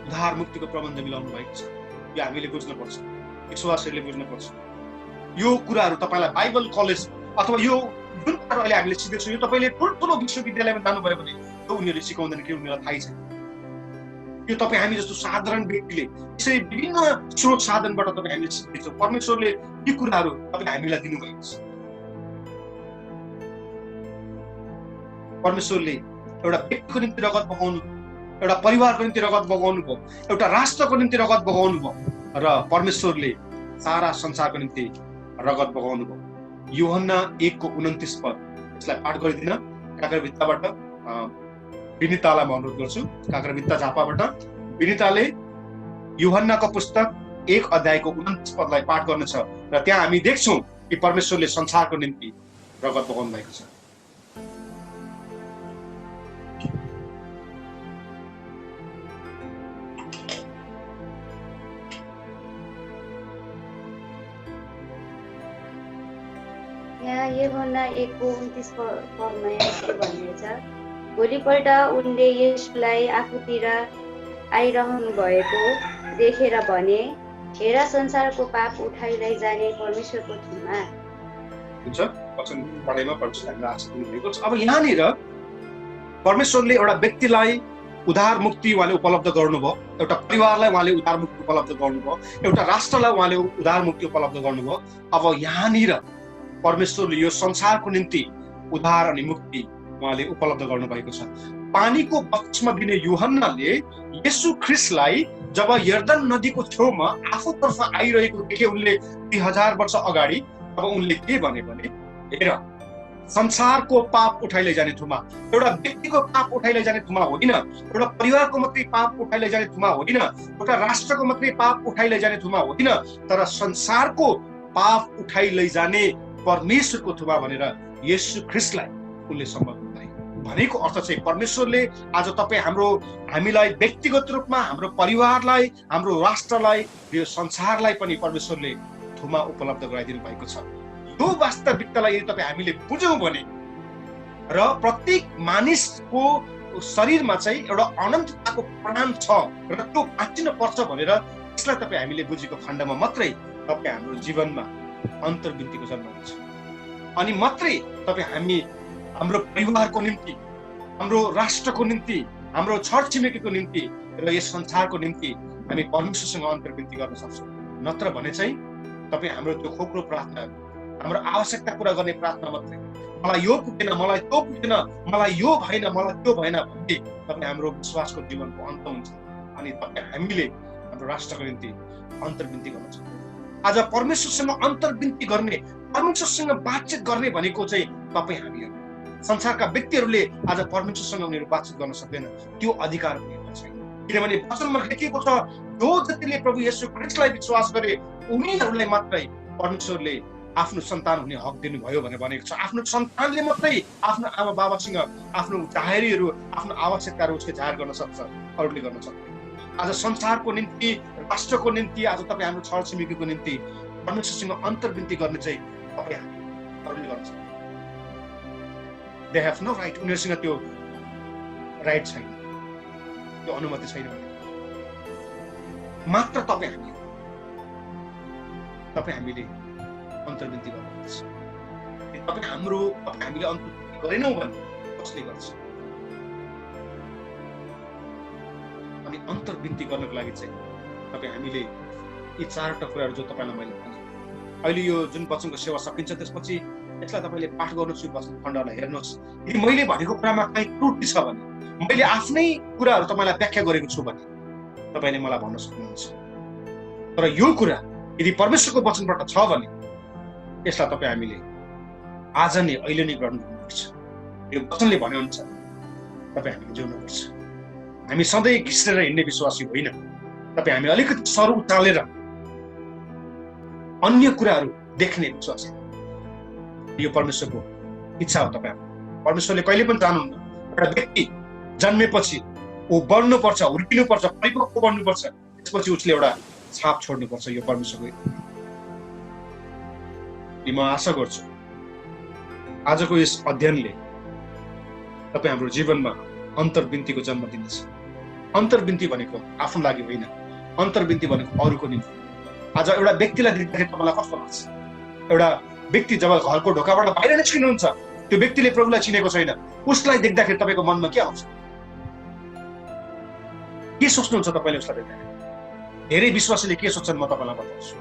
उद्धार मुक्तिको प्रबन्ध मिलाउनु भएको छ। यो हामीले बुझ्नुपर्छ, विश्वासहरूले बुझ्नुपर्छ। यो कुराहरू तपाईँलाई बाइबल कलेज अथवा यो जुन कुराहरू अहिले हामीले सिक्दैछौँ, यो तपाईँले ठुल्ठुलो विश्वविद्यालयमा जानुभयो भने त्यो उनीहरूले सिकाउँदैन कि उनीहरूलाई थाहै छैन। यो तपाईँ हामी जस्तो साधारण व्यक्तिले यसरी विभिन्न स्रोत साधनबाट तपाईँ हामीले सिक्दैछौँ। परमेश्वरले यी कुराहरू तपाईँ हामीलाई दिनुभएको छ। परमेश्वरले एउटा व्यक्तिको निम्ति रगत बगाउनु, एउटा परिवारको निम्ति रगत बगाउनु भयो, एउटा राष्ट्रको निम्ति रगत बगाउनु भयो र परमेश्वरले सारा संसारको निम्ति रगत बगाउनु भयो। यूहन्ना 1:29 पद, यसलाई पाठ गरिदिन काँक्राभित्ताबाट विनितालाई म अनुरोध गर्छु। काँक्राभित्ता झापाबाट विनिताले यूहन्नाको पुस्तक 1:29 पदलाई पाठ गर्नेछ र त्यहाँ हामी देख्छौँ कि परमेश्वरले संसारको निम्ति रगत बगाउनु भएको छ। यहाँ यूहन्ना 1:29 पदमा यसरी भनिएको छ, भोलिपल्ट उनले येशूलाई आफूतिर आइरहनु भएको देखेर भने, हेर संसारको पाप उठाइ लैजाने परमेश्वरको थुमा। हुन्छ, वचन पढाइमा पढ्छु हामीलाई आशिष दिनुभएको छ। अब यहाँनिर परमेश्वरले एउटा व्यक्तिलाई उद्धार मुक्ति उहाँले उपलब्ध गर्नुभयो, एउटा परिवारलाई उहाँले उद्धार मुक्ति उपलब्ध गर्नुभयो, एउटा राष्ट्रलाई उहाँले उद्धार मुक्ति उपलब्ध गर्नुभयो। अब यहाँनिर परमेश्वरले यो संसारको निम्ति उद्धार अनि मुक्ति उहाँले उपलब्ध गर्नुभएको छ। पानीको बक्समा दिने यूहन्नाले येशू ख्रिस्टलाई जब यर्दन नदीको छेउमा आफूतर्फ आइरहेको देखे उनले 3000 वर्ष अगाडि, अब उनले के भने, हेर संसारको पाप उठाइ लैजाने थुमा, एउटा व्यक्तिको पाप उठाइ लैजाने थुमा होइन, एउटा परिवारको मात्रै पाप उठाइ लैजाने थुमा होइन, एउटा राष्ट्रको मात्रै पाप उठाइ लैजाने थुमा होइन, तर संसारको पाप उठाइ लैजाने परमेश्वरको थुमा भनेर येशू ख्रिस्टलाई उनले सम्बोधन भनेको अर्थ चाहिँ परमेश्वरले आज तपाईँ हामीलाई व्यक्तिगत रूपमा, हाम्रो परिवारलाई, हाम्रो राष्ट्रलाई, यो संसारलाई पनि परमेश्वरले थुमा उपलब्ध गराइदिनु भएको छ। यो वास्तविकतालाई यदि तपाईँ हामीले बुझ्यौँ भने र प्रत्येक मानिसको शरीरमा चाहिँ एउटा अनन्तताको प्राण छ र त्यो बाँचिन पर्छ भनेर यसलाई तपाईँ हामीले बुझेको खण्डमा मात्रै तपाईँ हाम्रो जीवनमा अन्तर्वृत्तिको जन्म हुन्छ। अनि मात्रै तपाईँ हामी हाम्रो परिवारको निम्ति, हाम्रो राष्ट्रको निम्ति, हाम्रो छर छिमेकीको निम्ति र यस संसारको निम्ति हामी परमेश्वरसँग अन्तर्वृत्ति गर्न सक्छौँ। नत्र भने चाहिँ तपाईँ हाम्रो त्यो खोक्रो प्रार्थना, हाम्रो आवश्यकता पूरा गर्ने प्रार्थना मात्रै, मलाई यो पुगेन, मलाई त्यो पुगेन, मलाई यो भएन, मलाई त्यो भएन भन्ने तपाईँ हाम्रो विश्वासको जीवनको अन्त हुन्छ। अनि तपाईँ हामीले हाम्रो राष्ट्रको निम्ति अन्तर्वृत्ति गर्न सक्छौँ। आज परमेश्वरसँग अन्तर्वृत्ति गर्ने, परमेश्वरसँग बातचित गर्ने भनेको चाहिँ तपाईँ हामी हो। संसारका व्यक्तिहरूले आज परमेश्वरसँग उनीहरू बातचित गर्न सक्दैन, त्यो अधिकार उनीहरूलाई छैन। किनभने वचनमा लेखिएको छ, जो जतिले प्रभु येशू ख्रिस्टलाई विश्वास गरे उनीहरूलाई मात्रै परमेश्वरले आफ्नो सन्तान हुने हक दिनुभयो भनेर भनेको छ। आफ्नो सन्तानले मात्रै आफ्नो आमा बाबासँग आफ्नो जाहेरीहरू, आफ्नो आवश्यकताहरू उसले जाहेर गर्न सक्छ, अरूले गर्न सक्दैन। आज संसारको निम्ति, राष्ट्रको निम्ति, आज तपाईँ हाम्रो छर छिमेकीको निम्ति परमेश्वरसँग अन्तर्वृत्ति गर्ने चाहिँ तपाईँ अरूले गर्न सक्छ। दे हेभ नो राइट, उनीहरूसँग त्यो राइट छैन, त्यो अनुमति छैन। मात्र तपाईँ हामीले अन्तर्वृत्ति गर्नुपर्छ। तपाईँ हामीले अन्तर्वृत्ति गरेनौँ भने कसले गर्छ? अनि अन्तर्वृत्ति गर्नको लागि चाहिँ तपाईँ हामीले यी 4वटा कुराहरू जो तपाईँलाई मैले भने, अहिले यो जुन वचनको सेवा सकिन्छ त्यसपछि यसलाई तपाईँले पाठ गर्नुहोस्, यो वचन खण्डलाई हेर्नुहोस्। यदि मैले भनेको कुरामा कहीँ त्रुटि छ भने, मैले आफ्नै कुराहरू तपाईँलाई व्याख्या गरेको छु भने तपाईँले मलाई भन्न सक्नुहुन्छ। तर यो कुरा यदि परमेश्वरको वचनबाट छ भने यसलाई तपाईँ हामीले आज नै, अहिले नै ग्रहण गर्नुपर्छ। यो वचनले भने अनुसार तपाईँ हामीले जिउनुपर्छ। हामी सधैँ घिस्रेर हिँड्ने विश्वासी होइन। तपाईँ हामी अलिकति सर उचालेर अन्य कुराहरू देख्ने विश्वासी, यो परमेश्वरको इच्छा हो। तपाईँ परमेश्वरले कहिले पनि चाहनुहुन्न एउटा व्यक्ति जन्मेपछि ऊ बढ्नुपर्छ, हुर्किनुपर्छ, परिपक्व बन्नुपर्छ, त्यसपछि उसले एउटा छाप छोड्नुपर्छ। यो परमेश्वरको म आशा गर्छु आजको यस अध्ययनले तपाईँ हाम्रो जीवनमा अन्तर्वृत्तिको जन्म दिनेछ। अन्तर्वृत्ति भनेको आफ्नो लागि होइन, अन्तर्बिन्ती भनेको अरूको निम्ति। आज एउटा व्यक्तिलाई देख्दाखेरि तपाईँलाई कस्तो लाग्छ? एउटा व्यक्ति जब घरको ढोकाबाट बाहिर निस्किनुहुन्छ, त्यो व्यक्तिले प्रभुलाई चिनेको छैन, उसलाई देख्दाखेरि तपाईँको मनमा के आउँछ? के सोच्नुहुन्छ तपाईँले उसलाई देख्दाखेरि? धेरै विश्वासीले के सोच्छन् म तपाईँलाई बताउँछु।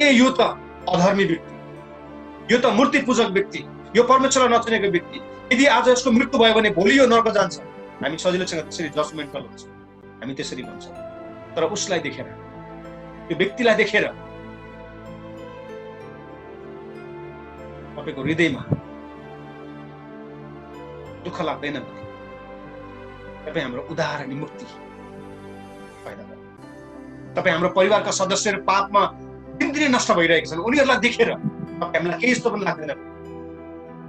यो त अधर्मी व्यक्ति, यो त मूर्ति पूजक व्यक्ति, यो परमेश्वरलाई नचिनेको व्यक्ति, यदि आज यसको मृत्यु भयो भने भोलि यो नर्क जान्छ। हामी सजिलोसँग त्यसरी जजमेन्टल हुन्छ, हामी त्यसरी भन्छौँ। तर उसलाई देखेर, त्यो व्यक्तिलाई देखेर तपाईँको हृदयमा दुःख लाग्दैन भने तपाईँ हाम्रो उद्धार अनि मुक्ति फाइदा भयो। तपाईँ हाम्रो परिवारका सदस्यहरू पापमा दिनदिनै नष्ट भइरहेका छन्, उनीहरूलाई देखेर तपाईँ हामीलाई केही यस्तो पनि लाग्दैन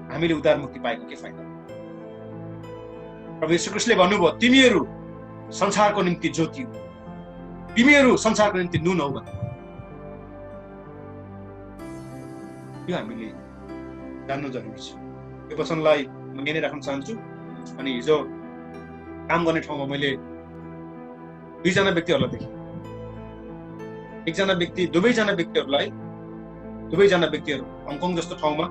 हामीले उद्धार मुक्ति पाएको के फाइदा? प्रभु येशू ख्रीष्टले भन्नुभयो, तिमीहरू संसारको निम्ति ज्योति हो, तिमीहरू संसारको निम्ति नुन हो भने। यो हामीले जान्नु जरुरी छ। यो वचनलाई म यही नै राख्न चाहन्छु। अनि हिजो काम गर्ने ठाउँमा मैले दुईजना व्यक्तिहरूलाई देखेँ। दुवैजना व्यक्तिहरू हङकङ जस्तो ठाउँमा,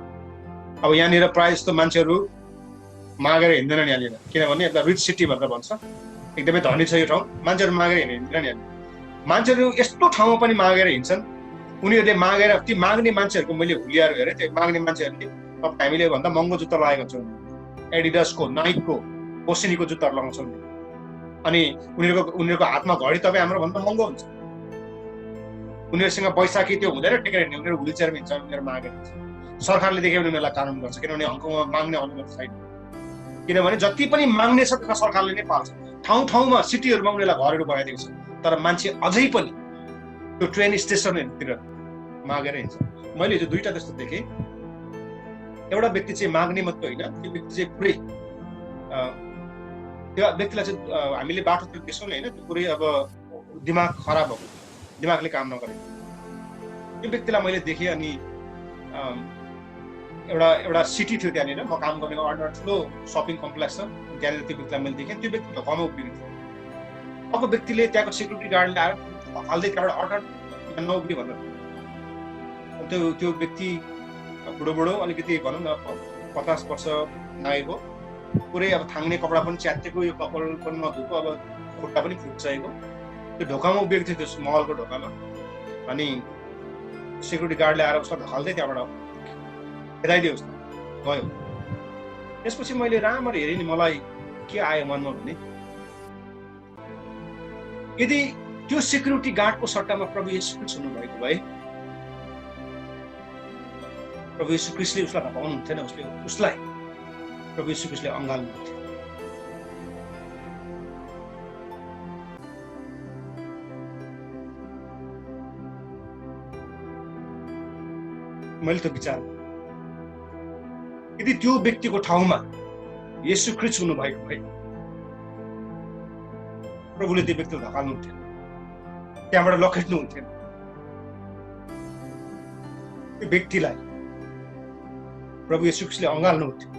अब यहाँनिर प्रायः जस्तो मान्छेहरू मागेर हिँड्दैनन् यहाँनिर, किनभने एउटा रिच सिटी भनेर भन्छ, एकदमै धनी छ यो ठाउँ, मान्छेहरू मागेर हिँड्दैनन् यहाँनिर। मान्छेहरू यस्तो ठाउँमा पनि मागेर हिँड्छन्, उनीहरूले मागेर ती माग्ने मान्छेहरूको मैले हुलियाएर हेरेँ। त्यो माग्ने मान्छेहरूले हामीले भन्दा महँगो जुत्ता लगाएको छौँ, एडिडासको, नाइकको, बोसिनीको जुत्ताहरू लगाउँछौँ। अनि उनीहरूको हातमा घडी तपाईँ हाम्रो भन्दा महँगो हुन्छ। उनीहरूसँग पैसा कि त्यो हुँदैन, टेकेर हिँड्ने, उनीहरू व्हिल चेयरमा हिँड्छ, उनीहरू मागेर हिँड्छ। सरकारले देख्यो भने उनीहरूलाई कानुन गर्छ, किनभने हङकङमा माग्ने अनुमति छैन। किनभने जति पनि माग्ने छ त्यसमा सरकारले नै पाल्छ। ठाउँ ठाउँमा सिटीहरूमा उनीहरूलाई घरहरू बनाइदिएको छ, तर मान्छे अझै पनि त्यो ट्रेन स्टेसनहरूतिर मागेर हिँड्छ। मैले जो दुईटा त्यस्तो देखेँ। एउटा व्यक्ति चाहिँ माग्ने मात्रै होइन, त्यो व्यक्ति चाहिँ पुरै त्यो व्यक्तिलाई चाहिँ हामीले बाटोतिर देख्छौँ नि होइन, त्यो पुरै अब दिमाग खराब भएको, दिमागले काम नगरेको त्यो व्यक्तिलाई मैले देखेँ। अनि एउटा सिटी थियो त्यहाँनिर, म काम गर्ने एउटा ठुलो सपिङ कम्प्लेक्स छ, त्यहाँनिर त्यो व्यक्तिलाई मैले देखेँ। त्यो व्यक्ति ढोकामा उभिएको थियो। अर्को व्यक्तिले त्यहाँको सिक्युरिटी गार्डले आएर हाल्दै त्यहाँबाट अर्डर नउभिने भनेर। त्यो व्यक्ति बुढो अलिकति भनौँ न 50 वर्ष नागेको, पुरै अब थाङ्ने कपडा पनि च्यातेको, यो कपाल पनि नधुएको, अब खुट्टा पनि फुट्सकेको, त्यो ढोकामा उभिएको थियो, त्यो महलको ढोकामा। अनि सिक्युरिटी गार्डले आएर उसलाई ढल्दै त्यहाँबाट खेदाइदियोस् गयो। त्यसपछि मैले राम्ररी हेरेँ नि, मलाई के आयो मनमा भने, यदि त्यो सिक्युरिटी गार्डको सट्टामा प्रभु येशू ख्रीष्ट हुनुभएको भए, प्रभु येशू ख्रीष्टले उसलाई धपाउनुहुन्थेन, उसलाई प्रभु येशू ख्रीष्टले अँगाल्नुहुन्थ्यो। मैले त विचार, यदि त्यो व्यक्तिको ठाउँमा येशू ख्रीष्ट हुनुभएको भए प्रभुले त्यो व्यक्तिलाई धपाल्नुहुन्थेन, त्यहाँबाट लखेट्नुहुन्थेन। त्यो व्यक्तिलाई प्रभु येशू ख्रीष्टले अँगाल्नुहुन्थ्यो।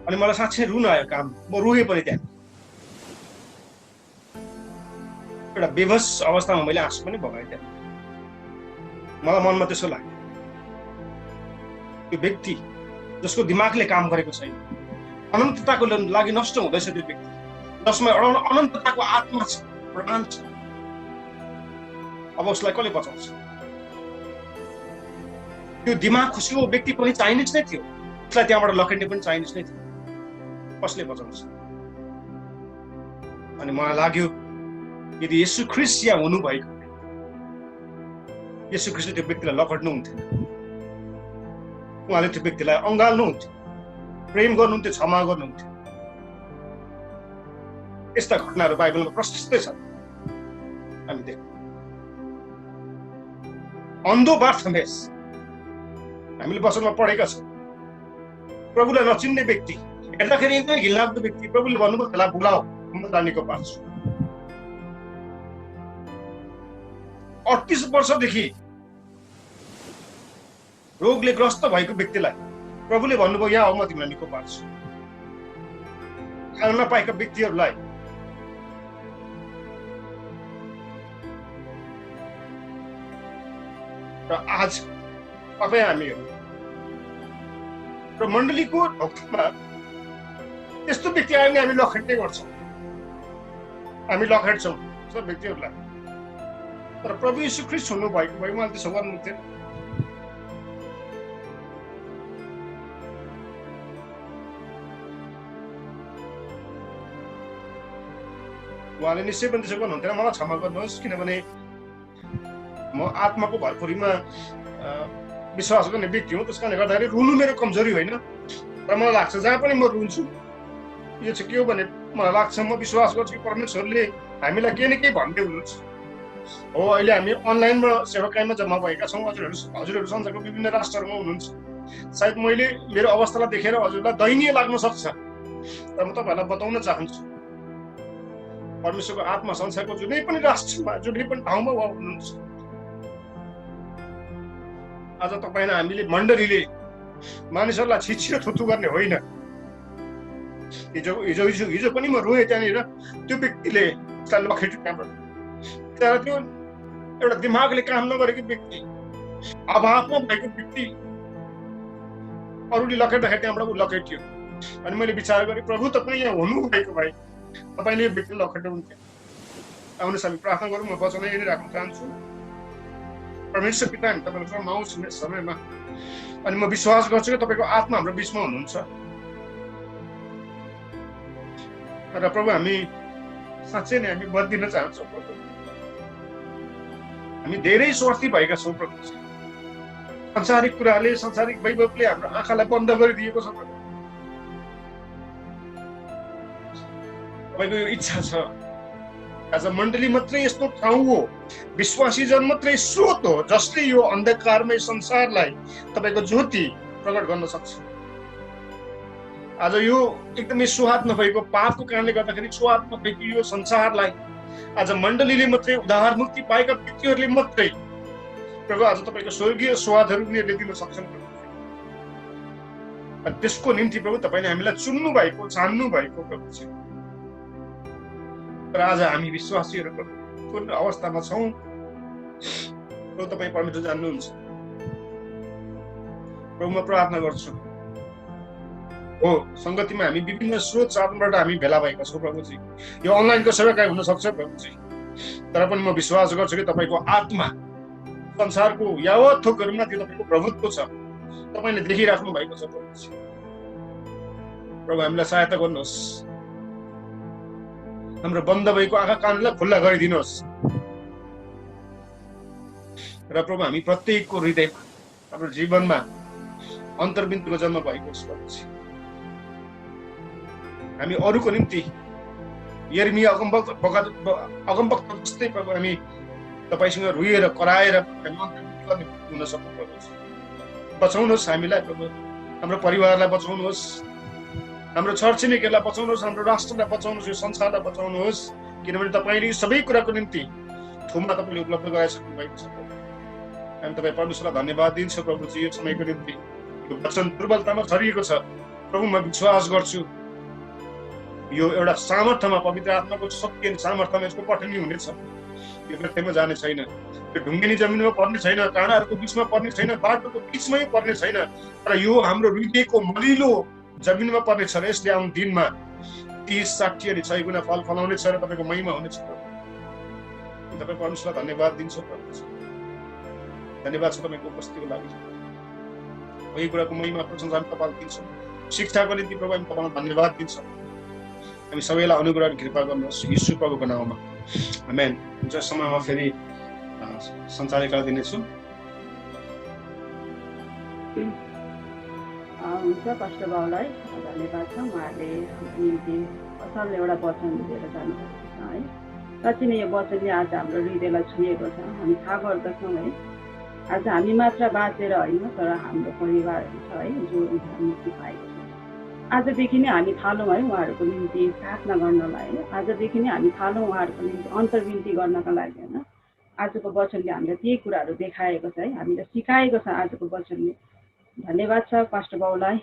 अनि मलाई साँच्चै रुन आयो काम, म रोएँ पनि त्यहाँ। एउटा बेबस अवस्थामा मैले आँसु पनि बगाएँ त्यहाँ। मलाई मनमा त्यसो लाग्यो, त्यो व्यक्ति जसको दिमागले काम गरेको छैन, अनन्तताको लागि नष्ट हुँदैछ, त्यो व्यक्ति जसमा अनन्तताको आत्मा छ, प्राण छ, अब उसलाई कसले बचाउँछ? त्यो दिमाग खुसीको व्यक्ति पनि चाइनिज नै थियो, उसलाई त्यहाँबाट लखेट्ने पनि चाइनिज नै थियो, कसले बचाउँछ? अनि मलाई लाग्यो, यदि येशू ख्रीष्ट यहाँ हुनुभएको, येशू ख्रीष्टले त्यो व्यक्तिलाई लखेट्नुहुन्थेन, उहाँले त्यो व्यक्तिलाई अँगाल्नुहुन्थ्यो, प्रेम गर्नुहुन्थ्यो, क्षमा गर्नुहुन्थ्यो। यस्ता घटनाहरू बाइबलमा प्रशस्तै छन्, हामी देख्छौँ। अन्धो बार्थमेस हामीले वचनमा पढेका छौँ, प्रभुलाई नचिन्ने व्यक्ति, हेर्दाखेरि एकदमै घिनलाग्दो व्यक्ति, प्रभुले भन्नुभयो त्यसलाई बोलाऊ, म जानेको पार्छु। 38 वर्षदेखि रोगले ग्रस्त भएको व्यक्तिलाई प्रभुले भन्नुभयो यहाँ आऊ म तिमीलाई निको पार्छु। खान नपाएका व्यक्तिहरूलाई र आज तपाईँ हामीहरू र मण्डलीको ढोकामा त्यस्तो व्यक्ति आयो भने हामी लखेट्ने गर्छौँ, हामी लखेट्छौँ सब व्यक्तिहरूलाई। तर प्रभु यीशु ख्रीष्ट हुनु भएको भए उहाँले त्यसो गर्नु थिएन। उहाँले निश्चय पनि त्यसो गर्नुहुन्थेन। मलाई क्षमा गर्नुहोस्, किनभने म आत्माको भरपुरीमा विश्वास गर्ने व्यक्ति हुँ। त्यस कारणले गर्दाखेरि रुनु मेरो कमजोरी होइन, र मलाई लाग्छ जहाँ पनि म रुन्छु यो चाहिँ के हो भने मलाई लाग्छ म विश्वास गर्छु कि परमेश्वरले हामीलाई केही न केही भन्दै हुनुहुन्छ। हो, अहिले हामी अनलाइनमा सेवाकाईमा जम्मा भएका छौँ। हजुरहरू संसारको विभिन्न राष्ट्रहरूमा हुनुहुन्छ। सायद मैले मेरो अवस्थालाई देखेर हजुरलाई दयनीय लाग्न सक्छ, तर म तपाईँहरूलाई बताउन चाहन्छु परमेश्वरको आत्मा संसारको जुनै पनि राष्ट्रमा जुनै पनि ठाउँमा उहाँ हुनुहुन्छ। आज तपाईँलाई हामीले मण्डलीले मानिसहरूलाई छिछिरो थुथु गर्ने होइन। हिजो पनि म रोएँ त्यहाँनिर, त्यो व्यक्तिले उसलाई लखेट्यो त्यहाँबाट। तर त्यो एउटा दिमागले काम नगरेको व्यक्ति, अभावमा भएको व्यक्ति अरूले लखेट्दाखेरि त्यहाँबाट ऊ लखेट्यो। अनि मैले विचार गरेँ प्रभु तपाईँ यहाँ हुनुभएको भए तपाईँले यो व्यक्ति लखेट्नुहुन्थ्यो। आउनुहोस् हामी प्रार्थना गरौँ। म वचन यही राख्न चाहन्छु। परमेश्वर पिता, हामी तपाईँको चरणमा आउँछौँ यस समयमा, अनि म विश्वास गर्छु कि तपाईँको आत्मा हाम्रो बिचमा हुनुहुन्छ। र प्रभु हामी साँच्चै नै हामी बदलिन चाहन्छौँ प्रभु। हामी धेरै स्वार्थी भएका छौँ प्रभु। सांसारिक कुराले, सांसारिक वैभवले हाम्रो आँखालाई बन्द गरिदिएको छ प्रभु। तपाईँको यो इच्छा छ आज मण्डली मात्रै यस्तो ठाउँ हो, विश्वासीजन मात्रै स्रोत हो जसले यो अन्धकारमय संसारलाई तपाईँको ज्योति प्रकट गर्न सक्छ। आज यो एकदमै स्वाद नभएको पापको कारणले गर्दाखेरि स्वाद नभएको यो संसारलाई आज मण्डलीले मात्रै, उद्धार मुक्ति पाएका व्यक्तिहरूले मात्रै प्रभु आज तपाईँको स्वर्गीय स्वादहरू उनीहरूले दिन सक्छन्। अनि त्यसको निम्ति प्रभु तपाईँले हामीलाई चुन्नु भएको, छान्नु भएको प्रभु छ। र आज हामी विश्वासीहरू कुन अवस्थामा छौँ तपाईँ परमेश्वर जान्नुहुन्छ। प्रभु म प्रार्थना गर्छु, हो सङ्गतिमा हामी विभिन्न स्रोत साधनबाट हामी भेला भएका छौँ प्रभुजी। यो अनलाइनको सेवाकाई हुन सक्छ प्रभुजी, तर पनि म विश्वास गर्छु कि तपाईँको आत्मा संसारको यावत थोकहरूमा त्यो तपाईँको प्रभुत्व छ, तपाईँले देखिराख्नु भएको छ प्रभुजी। प्रभु हामीलाई सहायता गर्नुहोस्, हाम्रो बन्द भएको आँखा कानलाई खुल्ला गरिदिनुहोस्। र प्रभु हामी प्रत्येकको हृदयमा, हाम्रो जीवनमा अन्तर्बिन्दुको जन्म भएको छ प्रभुजी। हामी अरूको निम्ति यर्मिया अगमवक्ता जस्तै प्रभु हामी तपाईँसँग रुएर कराएर हुन सक्छौँ प्रभु। बचाउनुहोस् हामीलाई प्रभु, हाम्रो परिवारलाई बचाउनुहोस्, हाम्रो छरछिमेकीहरूलाई बचाउनुहोस्, हाम्रो राष्ट्रलाई बचाउनुहोस्, यो संसारलाई बचाउनुहोस्, किनभने तपाईँले सबै कुराको निम्ति थुममा तपाईँले उपलब्ध गराइसक्नु भएको छ। हामी तपाईँ परमेश्वरलाई धन्यवाद दिन्छौँ प्रभुजी यो समयको निम्ति। यो वचन दुर्बलतामा छरिएको छ प्रभु, म विश्वास गर्छु यो एउटा सामर्थ्यमा, पवित्र आत्माको शक्ति अनि सामर्थ्यमा यसको पठनी हुनेछ। यो व्यक्तिमा जाने छैन, यो ढुङ्गेनी जमिनमा पर्ने छैन, काँडाहरूको बिचमा पर्ने छैन, बाटोको बिचमै पर्ने छैन, तर यो हाम्रो हृदयको मलिलो जमिनमा पर्ने छ। र यसले आउने दिनमा 30, 60 अनि 100 गुणा फल फलाउने छ र तपाईँको महिमा हुनेछ। तपाईँ परमेश्वरलाई धन्यवाद दिन्छ प्रभु, धन्यवाद छ तपाईँको उपस्थितिको लागि। यही कुराको महिमा प्रशंसा हामी तपाईँलाई दिन्छौँ। शिक्षाको निम्ति प्रभु हामी तपाईँलाई धन्यवाद दिन्छौँ। हामी सबैलाई अनुग्रह अनि कृपा गर्नुहोस् यीशु प्रभुको नाममा, आमेन। हुन्छ, समयमा फेरि सञ्चालिका दिनेछु। हुन्छ, पास्टर बाबुलाई धन्यवाद छ। उहाँहरूले निम्ति असल एउटा वचन दिएर जानुभएको छ है। साँच्चै नै यो वचनले आज हाम्रो हृदयलाई छुएको छ। हामी थाहा गर्दछौँ है, आज हामी मात्र बाँचेर होइन, तर हाम्रो परिवारहरू छ है जो उद्धार मुक्ति पाएको छ। आजदेखि नै हामी थालौँ है उहाँहरूको निम्ति प्रार्थना गर्नलाई, आजदेखि नै हामी थालौँ उहाँहरूको निम्ति अन्तर्विन्ती गर्नका लागि होइन। आजको वचनले हामीलाई त्यही कुराहरू देखाएको छ है, हामीलाई सिकाएको छ आजको वचनले। धन्यवाद छ पास्टर बाउलाई